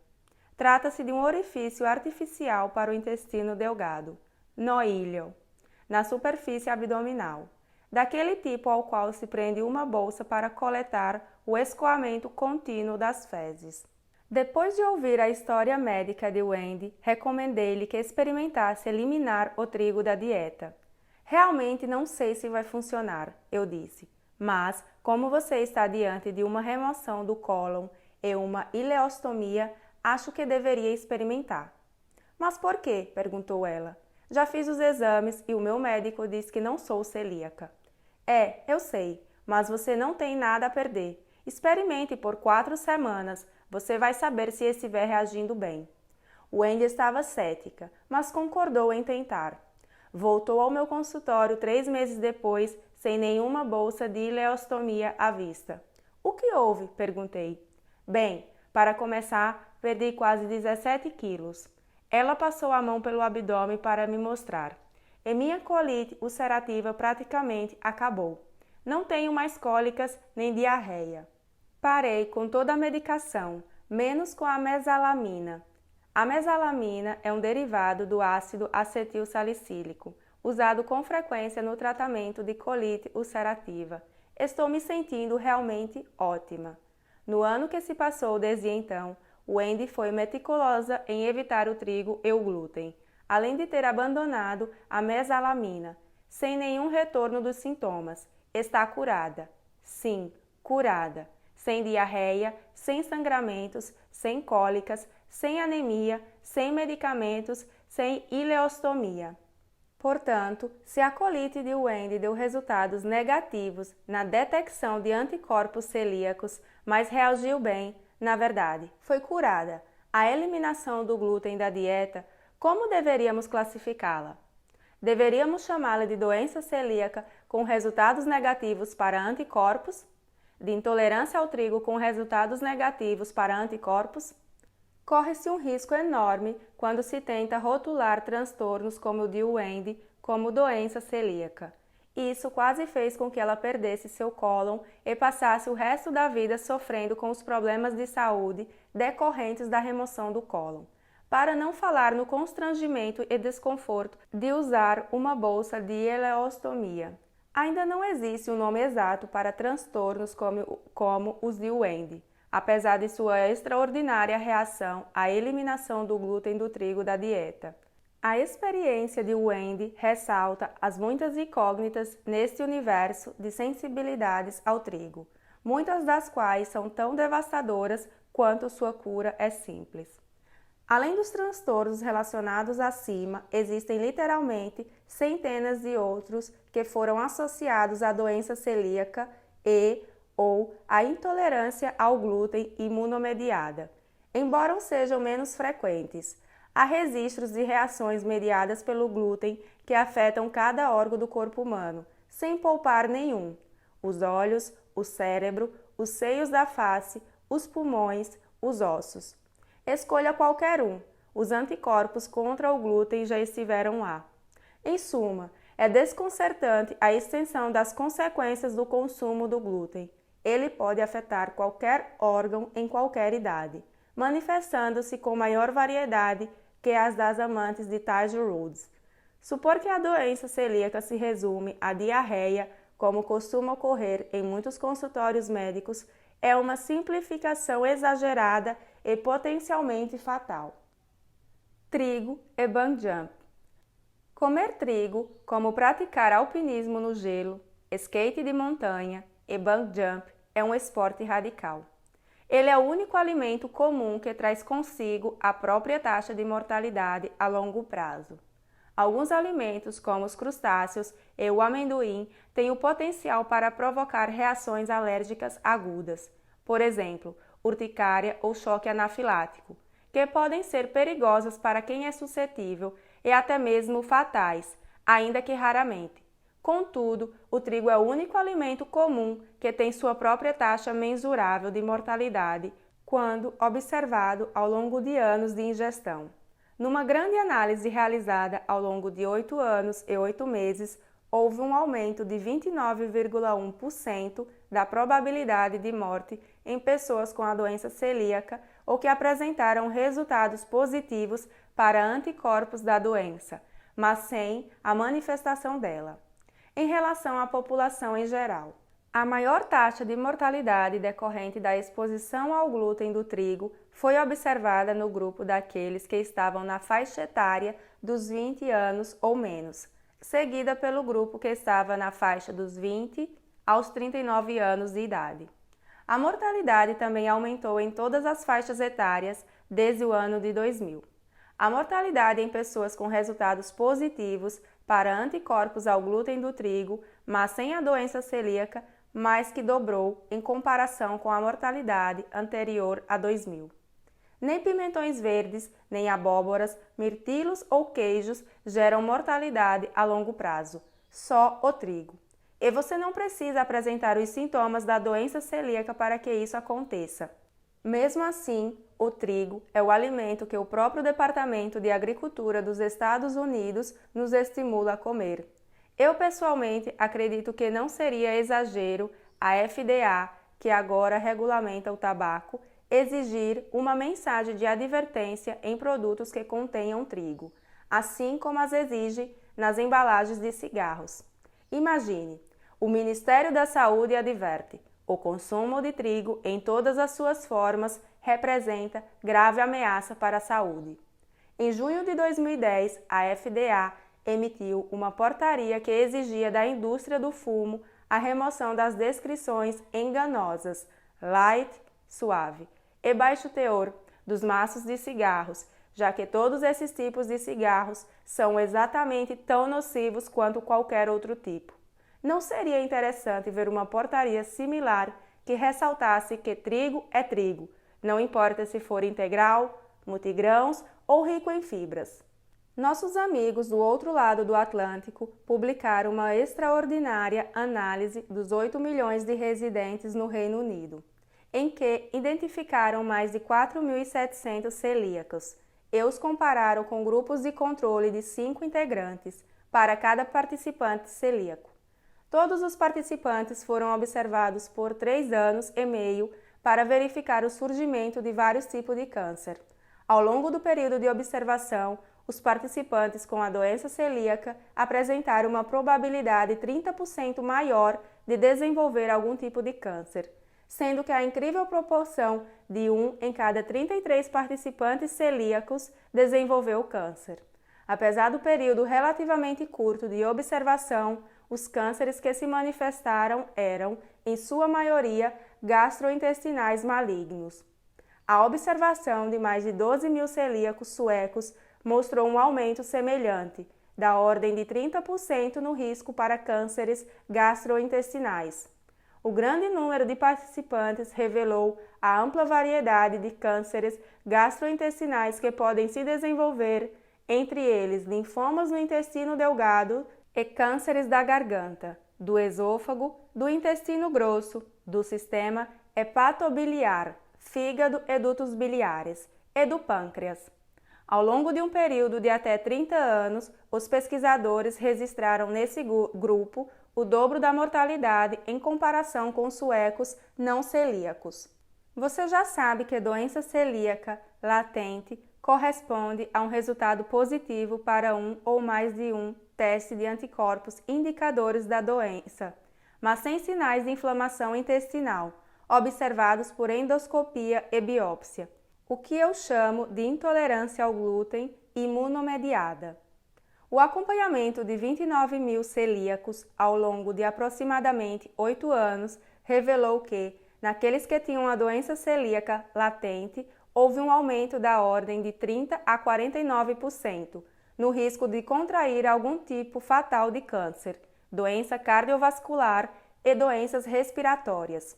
Trata-se de um orifício artificial para o intestino delgado, no íleo. na superfície abdominal, daquele tipo ao qual se prende uma bolsa para coletar o escoamento contínuo das fezes. Depois de ouvir a história médica de Wendy, recomendei-lhe que experimentasse eliminar o trigo da dieta. Realmente não sei se vai funcionar, eu disse, mas como você está diante de uma remoção do cólon e uma ileostomia, acho que deveria experimentar. Mas por quê? Perguntou ela. Já fiz os exames e o meu médico diz que não sou celíaca. Eu sei, mas você não tem nada a perder. Experimente por 4 semanas, você vai saber se estiver reagindo bem. Wendy estava cética, mas concordou em tentar. Voltou ao meu consultório 3 meses depois, sem nenhuma bolsa de ileostomia à vista. O que houve? Perguntei. Bem, para começar, perdi quase 17 quilos. Ela passou a mão pelo abdômen para me mostrar. E minha colite ulcerativa praticamente acabou. Não tenho mais cólicas nem diarreia. Parei com toda a medicação, menos com a mesalamina. A mesalamina é um derivado do ácido acetilsalicílico, usado com frequência no tratamento de colite ulcerativa. Estou me sentindo realmente ótima. No ano que se passou desde então, Wendy foi meticulosa em evitar o trigo e o glúten, além de ter abandonado a mesalamina, sem nenhum retorno dos sintomas. Está curada. Sim, curada. Sem diarreia, sem sangramentos, sem cólicas, sem anemia, sem medicamentos, sem ileostomia. Portanto, se a colite de Wendy deu resultados negativos na detecção de anticorpos celíacos, mas reagiu bem, na verdade, foi curada. A eliminação do glúten da dieta, como deveríamos classificá-la? Deveríamos chamá-la de doença celíaca com resultados negativos para anticorpos? De intolerância ao trigo com resultados negativos para anticorpos? Corre-se um risco enorme quando se tenta rotular transtornos como o de Wendy como doença celíaca. Isso quase fez com que ela perdesse seu cólon e passasse o resto da vida sofrendo com os problemas de saúde decorrentes da remoção do cólon. Para não falar no constrangimento e desconforto de usar uma bolsa de ileostomia. Ainda não existe um nome exato para transtornos como os de Wendy, apesar de sua extraordinária reação à eliminação do glúten do trigo da dieta. A experiência de Wendy ressalta as muitas incógnitas neste universo de sensibilidades ao trigo, muitas das quais são tão devastadoras quanto sua cura é simples. Além dos transtornos relacionados acima, existem literalmente centenas de outros que foram associados à doença celíaca ou à intolerância ao glúten imunomediada, embora sejam menos frequentes. Há registros de reações mediadas pelo glúten que afetam cada órgão do corpo humano, sem poupar nenhum: os olhos, o cérebro, os seios da face, os pulmões, os ossos. Escolha qualquer um, os anticorpos contra o glúten já estiveram lá. Em suma, é desconcertante a extensão das consequências do consumo do glúten. Ele pode afetar qualquer órgão em qualquer idade, manifestando-se com maior variedade que as das amantes de Tiger Woods. Supor que a doença celíaca se resume à diarreia, como costuma ocorrer em muitos consultórios médicos, é uma simplificação exagerada e potencialmente fatal. Trigo e bungee jump. Comer trigo, como praticar alpinismo no gelo, skate de montanha e bungee jump, é um esporte radical. Ele é o único alimento comum que traz consigo a própria taxa de mortalidade a longo prazo. Alguns alimentos, como os crustáceos e o amendoim, têm o potencial para provocar reações alérgicas agudas, por exemplo, urticária ou choque anafilático, que podem ser perigosas para quem é suscetível e até mesmo fatais, ainda que raramente. Contudo, o trigo é o único alimento comum que tem sua própria taxa mensurável de mortalidade quando observado ao longo de anos de ingestão. Numa grande análise realizada ao longo de 8 anos e 8 meses, houve um aumento de 29,1% da probabilidade de morte em pessoas com a doença celíaca ou que apresentaram resultados positivos para anticorpos da doença, mas sem a manifestação dela. Em relação à população em geral, a maior taxa de mortalidade decorrente da exposição ao glúten do trigo foi observada no grupo daqueles que estavam na faixa etária dos 20 anos ou menos, seguida pelo grupo que estava na faixa dos 20 aos 39 anos de idade. A mortalidade também aumentou em todas as faixas etárias desde o ano de 2000. A mortalidade em pessoas com resultados positivos para anticorpos ao glúten do trigo, mas sem a doença celíaca, mais que dobrou em comparação com a mortalidade anterior a 2000. Nem pimentões verdes, nem abóboras, mirtilos ou queijos geram mortalidade a longo prazo, só o trigo. E você não precisa apresentar os sintomas da doença celíaca para que isso aconteça. Mesmo assim, o trigo é o alimento que o próprio Departamento de Agricultura dos Estados Unidos nos estimula a comer. Eu, pessoalmente, acredito que não seria exagero a FDA, que agora regulamenta o tabaco, exigir uma mensagem de advertência em produtos que contenham trigo, assim como as exige nas embalagens de cigarros. Imagine, o Ministério da Saúde adverte: o consumo de trigo em todas as suas formas representa grave ameaça para a saúde. Em junho de 2010, a FDA emitiu uma portaria que exigia da indústria do fumo a remoção das descrições enganosas, light, suave, e baixo teor dos maços de cigarros, já que todos esses tipos de cigarros são exatamente tão nocivos quanto qualquer outro tipo. Não seria interessante ver uma portaria similar que ressaltasse que trigo é trigo, não importa se for integral, multigrãos ou rico em fibras? Nossos amigos do outro lado do Atlântico publicaram uma extraordinária análise dos 8 milhões de residentes no Reino Unido, em que identificaram mais de 4.700 celíacos e os compararam com grupos de controle de 5 integrantes para cada participante celíaco. Todos os participantes foram observados por 3 anos e meio para verificar o surgimento de vários tipos de câncer. Ao longo do período de observação, os participantes com a doença celíaca apresentaram uma probabilidade 30% maior de desenvolver algum tipo de câncer, sendo que a incrível proporção de 1 em cada 33 participantes celíacos desenvolveu câncer. Apesar do período relativamente curto de observação, os cânceres que se manifestaram eram, em sua maioria, gastrointestinais malignos. A observação de mais de 12 mil celíacos suecos mostrou um aumento semelhante, da ordem de 30% no risco para cânceres gastrointestinais. O grande número de participantes revelou a ampla variedade de cânceres gastrointestinais que podem se desenvolver, entre eles linfomas no intestino delgado e cânceres da garganta, do esôfago, do intestino grosso, do sistema hepatobiliar, fígado e dutos biliares, e do pâncreas. Ao longo de um período de até 30 anos, os pesquisadores registraram nesse grupo o dobro da mortalidade em comparação com suecos não celíacos. Você já sabe que doença celíaca latente corresponde a um resultado positivo para um ou mais de um teste de anticorpos indicadores da doença, mas sem sinais de inflamação intestinal, observados por endoscopia e biópsia, o que eu chamo de intolerância ao glúten imunomediada. O acompanhamento de 29 mil celíacos ao longo de aproximadamente 8 anos revelou que, naqueles que tinham a doença celíaca latente, houve um aumento da ordem de 30% a 49% no risco de contrair algum tipo fatal de câncer, doença cardiovascular e doenças respiratórias.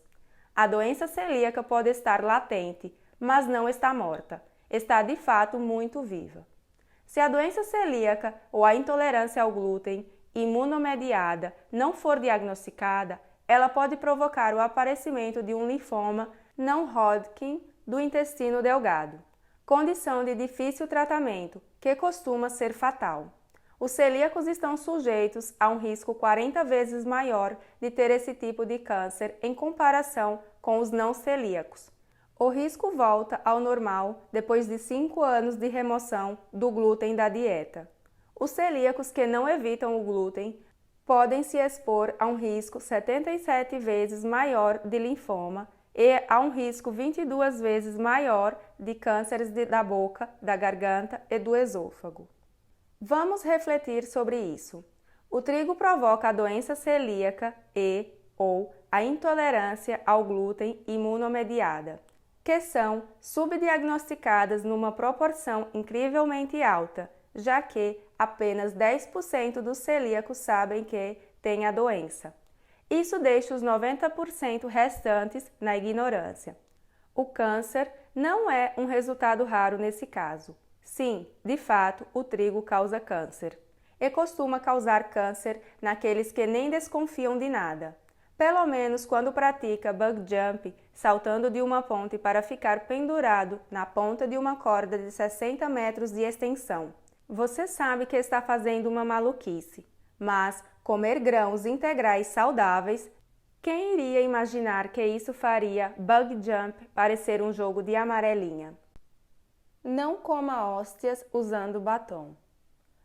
A doença celíaca pode estar latente, mas não está morta, está de fato muito viva. Se a doença celíaca ou a intolerância ao glúten imunomediada não for diagnosticada, ela pode provocar o aparecimento de um linfoma não Hodgkin do intestino delgado, condição de difícil tratamento que costuma ser fatal. Os celíacos estão sujeitos a um risco 40 vezes maior de ter esse tipo de câncer em comparação com os não celíacos. O risco volta ao normal depois de 5 anos de remoção do glúten da dieta. Os celíacos que não evitam o glúten podem se expor a um risco 77 vezes maior de linfoma e a um risco 22 vezes maior de cânceres da boca, da garganta e do esôfago. Vamos refletir sobre isso. O trigo provoca a doença celíaca ou a intolerância ao glúten imunomediada, que são subdiagnosticadas numa proporção incrivelmente alta, já que apenas 10% dos celíacos sabem que têm a doença. Isso deixa os 90% restantes na ignorância. O câncer não é um resultado raro nesse caso. Sim, de fato, o trigo causa câncer. E costuma causar câncer naqueles que nem desconfiam de nada. Pelo menos quando pratica bug jump, saltando de uma ponte para ficar pendurado na ponta de uma corda de 60 metros de extensão. Você sabe que está fazendo uma maluquice, mas comer grãos integrais saudáveis, quem iria imaginar que isso faria bug jump parecer um jogo de amarelinha? Não coma hóstias usando batom.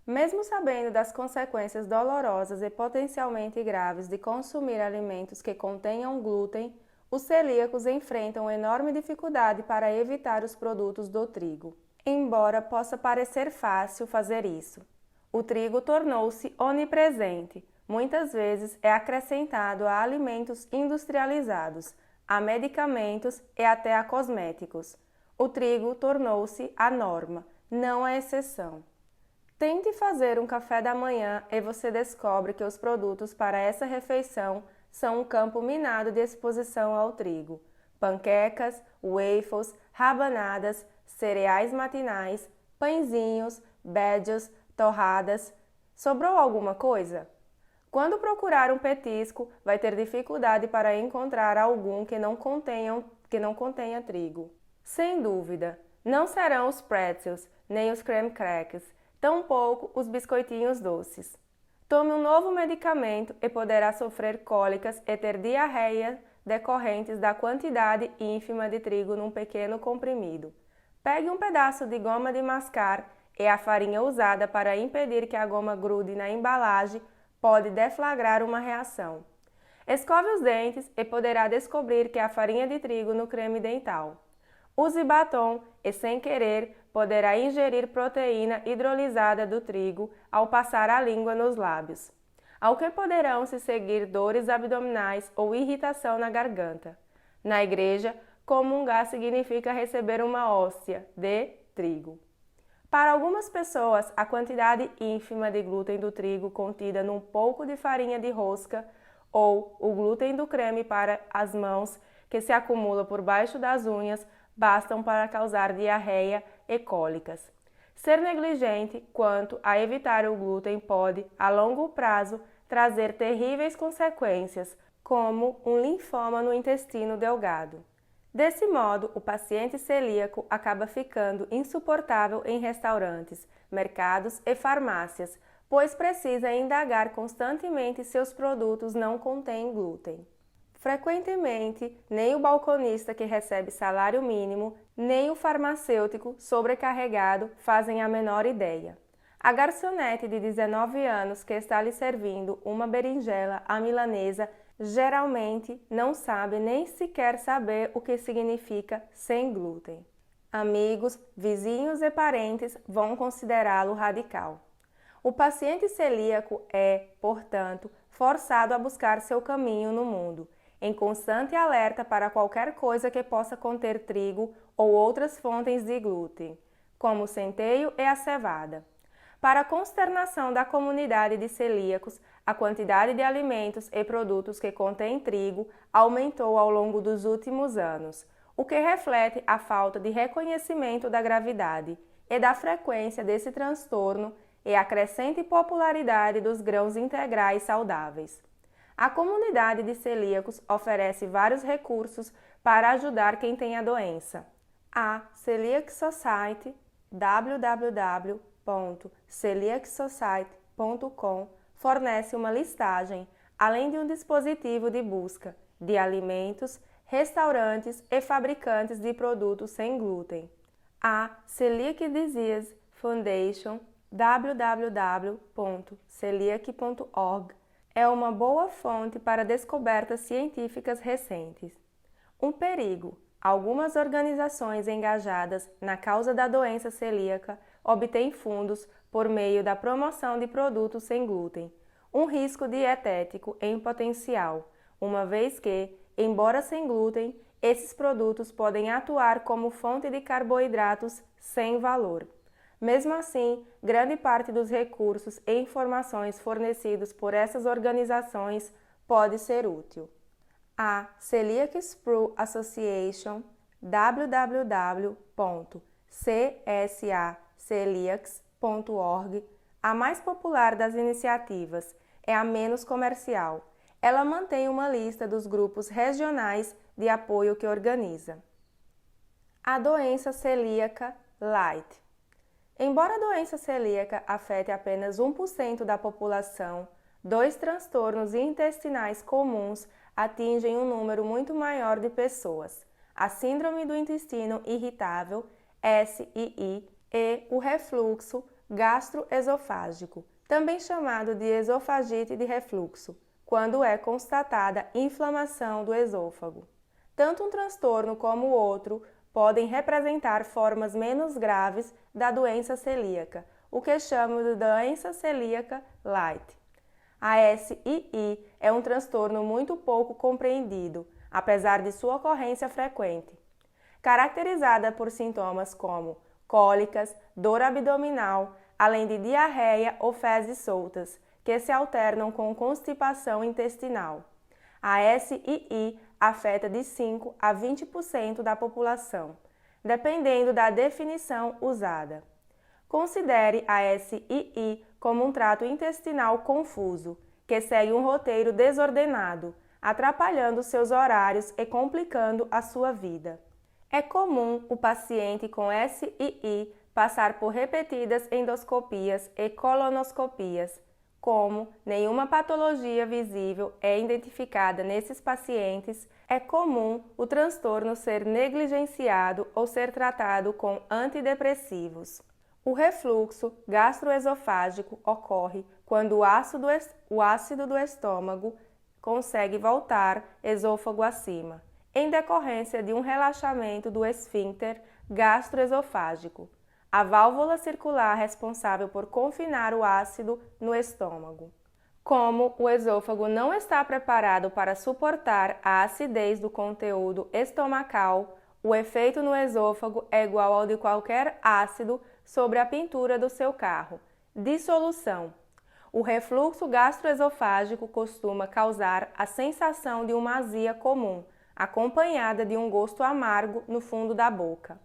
Mesmo sabendo das consequências dolorosas e potencialmente graves de consumir alimentos que contenham glúten, os celíacos enfrentam enorme dificuldade para evitar os produtos do trigo. Embora possa parecer fácil fazer isso, o trigo tornou-se onipresente. Muitas vezes é acrescentado a alimentos industrializados, a medicamentos e até a cosméticos. O trigo tornou-se a norma, não a exceção. Tente fazer um café da manhã e você descobre que os produtos para essa refeição são um campo minado de exposição ao trigo. Panquecas, waffles, rabanadas, cereais matinais, pãezinhos, bédios, torradas. Sobrou alguma coisa? Quando procurar um petisco, vai ter dificuldade para encontrar algum que não contenha trigo. Sem dúvida, não serão os pretzels, nem os creme crackers, tampouco os biscoitinhos doces. Tome um novo medicamento e poderá sofrer cólicas e ter diarreia decorrentes da quantidade ínfima de trigo num pequeno comprimido. Pegue um pedaço de goma de mascar e a farinha usada para impedir que a goma grude na embalagem pode deflagrar uma reação. Escove os dentes e poderá descobrir que há farinha de trigo no creme dental. Use batom e, sem querer, poderá ingerir proteína hidrolisada do trigo ao passar a língua nos lábios, ao que poderão se seguir dores abdominais ou irritação na garganta. Na igreja, comungar significa receber uma hóstia de trigo. Para algumas pessoas, a quantidade ínfima de glúten do trigo contida num pouco de farinha de rosca ou o glúten do creme para as mãos, que se acumula por baixo das unhas, bastam para causar diarreia e cólicas. Ser negligente quanto a evitar o glúten pode, a longo prazo, trazer terríveis consequências, como um linfoma no intestino delgado. Desse modo, o paciente celíaco acaba ficando insuportável em restaurantes, mercados e farmácias, pois precisa indagar constantemente se os produtos não contêm glúten. Frequentemente, nem o balconista que recebe salário mínimo, nem o farmacêutico sobrecarregado fazem a menor ideia. A garçonete de 19 anos que está lhe servindo uma berinjela à milanesa geralmente não sabe nem sequer saber o que significa sem glúten. Amigos, vizinhos e parentes vão considerá-lo radical. O paciente celíaco é, portanto, forçado a buscar seu caminho no mundo, em constante alerta para qualquer coisa que possa conter trigo ou outras fontes de glúten, como o centeio e a cevada. Para a consternação da comunidade de celíacos, a quantidade de alimentos e produtos que contêm trigo aumentou ao longo dos últimos anos, o que reflete a falta de reconhecimento da gravidade e da frequência desse transtorno e a crescente popularidade dos grãos integrais saudáveis. A comunidade de celíacos oferece vários recursos para ajudar quem tem a doença. A Celiac Society, www.celiacsociety.com, fornece uma listagem, além de um dispositivo de busca de alimentos, restaurantes e fabricantes de produtos sem glúten. A Celiac Disease Foundation, www.celiac.org é uma boa fonte para descobertas científicas recentes. Um perigo: algumas organizações engajadas na causa da doença celíaca obtêm fundos por meio da promoção de produtos sem glúten, um risco dietético em potencial, uma vez que, embora sem glúten, esses produtos podem atuar como fonte de carboidratos sem valor. Mesmo assim, grande parte dos recursos e informações fornecidos por essas organizações pode ser útil. A Celiac Sprue Association, www.csaceliacs.org, a mais popular das iniciativas, é a menos comercial. Ela mantém uma lista dos grupos regionais de apoio que organiza. A doença celíaca light. Embora a doença celíaca afete apenas 1% da população, dois transtornos intestinais comuns atingem um número muito maior de pessoas: a síndrome do intestino irritável, SII, e o refluxo gastroesofágico, também chamado de esofagite de refluxo, quando é constatada inflamação do esôfago. Tanto um transtorno como o outro podem representar formas menos graves da doença celíaca, o que chamamos de doença celíaca light. A SII é um transtorno muito pouco compreendido, apesar de sua ocorrência frequente. Caracterizada por sintomas como cólicas, dor abdominal, além de diarreia ou fezes soltas, que se alternam com constipação intestinal. A SII afeta de 5 a 20% da população, dependendo da definição usada. Considere a SII como um trato intestinal confuso, que segue um roteiro desordenado, atrapalhando seus horários e complicando a sua vida. É comum o paciente com SII passar por repetidas endoscopias e colonoscopias. Como nenhuma patologia visível é identificada nesses pacientes, é comum o transtorno ser negligenciado ou ser tratado com antidepressivos. O refluxo gastroesofágico ocorre quando o ácido do estômago consegue voltar esôfago acima, em decorrência de um relaxamento do esfíncter gastroesofágico, a válvula circular responsável por confinar o ácido no estômago. Como o esôfago não está preparado para suportar a acidez do conteúdo estomacal, o efeito no esôfago é igual ao de qualquer ácido sobre a pintura do seu carro: dissolução. O refluxo gastroesofágico costuma causar a sensação de uma azia comum, acompanhada de um gosto amargo no fundo da boca.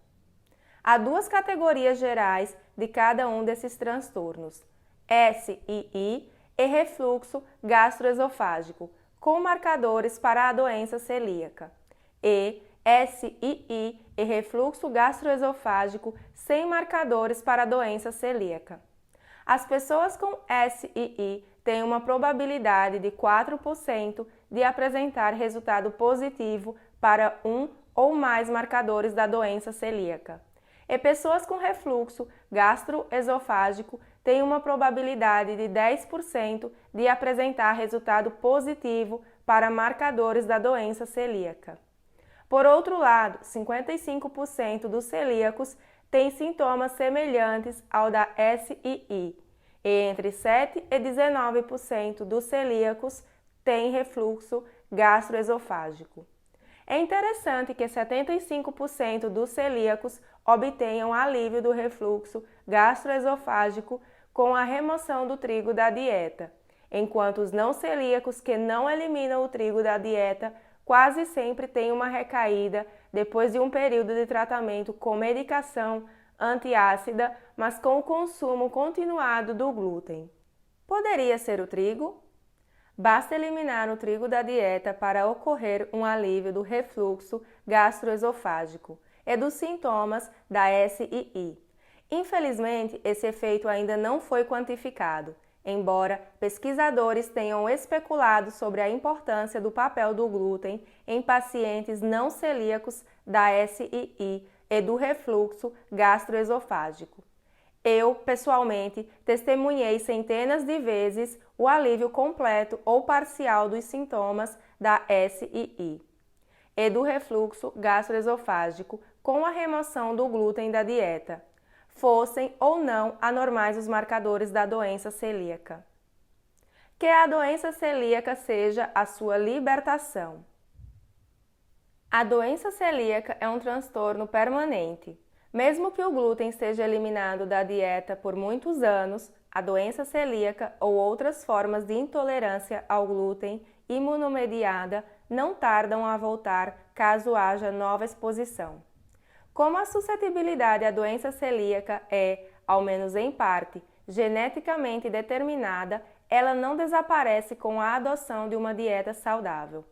Há duas categorias gerais de cada um desses transtornos: SII e refluxo gastroesofágico, com marcadores para a doença celíaca, e SII e refluxo gastroesofágico sem marcadores para a doença celíaca. As pessoas com SII têm uma probabilidade de 4% de apresentar resultado positivo para um ou mais marcadores da doença celíaca. E pessoas com refluxo gastroesofágico têm uma probabilidade de 10% de apresentar resultado positivo para marcadores da doença celíaca. Por outro lado, 55% dos celíacos têm sintomas semelhantes ao da SII, e entre 7 e 19% dos celíacos têm refluxo gastroesofágico. É interessante que 75% dos celíacos obtenham alívio do refluxo gastroesofágico com a remoção do trigo da dieta, enquanto os não celíacos que não eliminam o trigo da dieta quase sempre têm uma recaída depois de um período de tratamento com medicação antiácida, mas com o consumo continuado do glúten. Poderia ser o trigo? Basta eliminar o trigo da dieta para ocorrer um alívio do refluxo gastroesofágico e dos sintomas da SII. Infelizmente, esse efeito ainda não foi quantificado, embora pesquisadores tenham especulado sobre a importância do papel do glúten em pacientes não celíacos da SII e do refluxo gastroesofágico. Eu, pessoalmente, testemunhei centenas de vezes o alívio completo ou parcial dos sintomas da SII e do refluxo gastroesofágico com a remoção do glúten da dieta, fossem ou não anormais os marcadores da doença celíaca. Que a doença celíaca seja a sua libertação. A doença celíaca é um transtorno permanente. Mesmo que o glúten seja eliminado da dieta por muitos anos, a doença celíaca ou outras formas de intolerância ao glúten imunomediada não tardam a voltar caso haja nova exposição. Como a suscetibilidade à doença celíaca é, ao menos em parte, geneticamente determinada, ela não desaparece com a adoção de uma dieta saudável.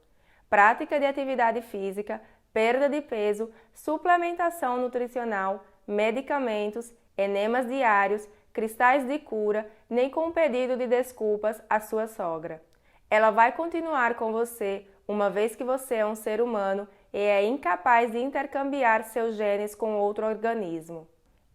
Prática de atividade física, perda de peso, suplementação nutricional, medicamentos, enemas diários, cristais de cura, nem com pedido de desculpas à sua sogra. Ela vai continuar com você, uma vez que você é um ser humano e é incapaz de intercambiar seus genes com outro organismo.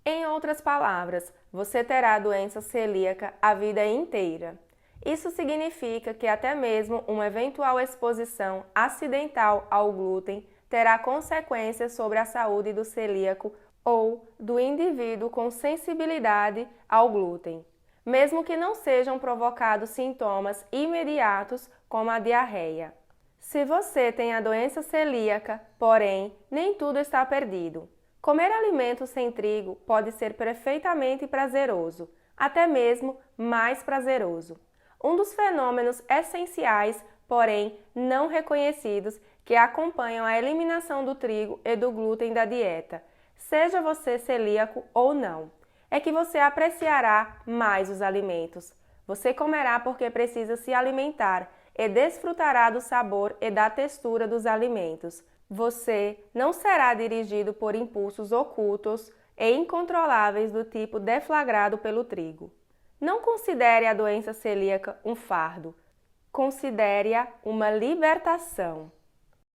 Em outras palavras, você terá doença celíaca a vida inteira. Isso significa que até mesmo uma eventual exposição acidental ao glúten terá consequências sobre a saúde do celíaco ou do indivíduo com sensibilidade ao glúten, mesmo que não sejam provocados sintomas imediatos como a diarreia. Se você tem a doença celíaca, porém, nem tudo está perdido. Comer alimentos sem trigo pode ser perfeitamente prazeroso, até mesmo mais prazeroso. Um dos fenômenos essenciais, porém não reconhecidos, que acompanham a eliminação do trigo e do glúten da dieta, seja você celíaco ou não, é que você apreciará mais os alimentos. Você comerá porque precisa se alimentar e desfrutará do sabor e da textura dos alimentos. Você não será dirigido por impulsos ocultos e incontroláveis do tipo deflagrado pelo trigo. Não considere a doença celíaca um fardo, considere-a uma libertação.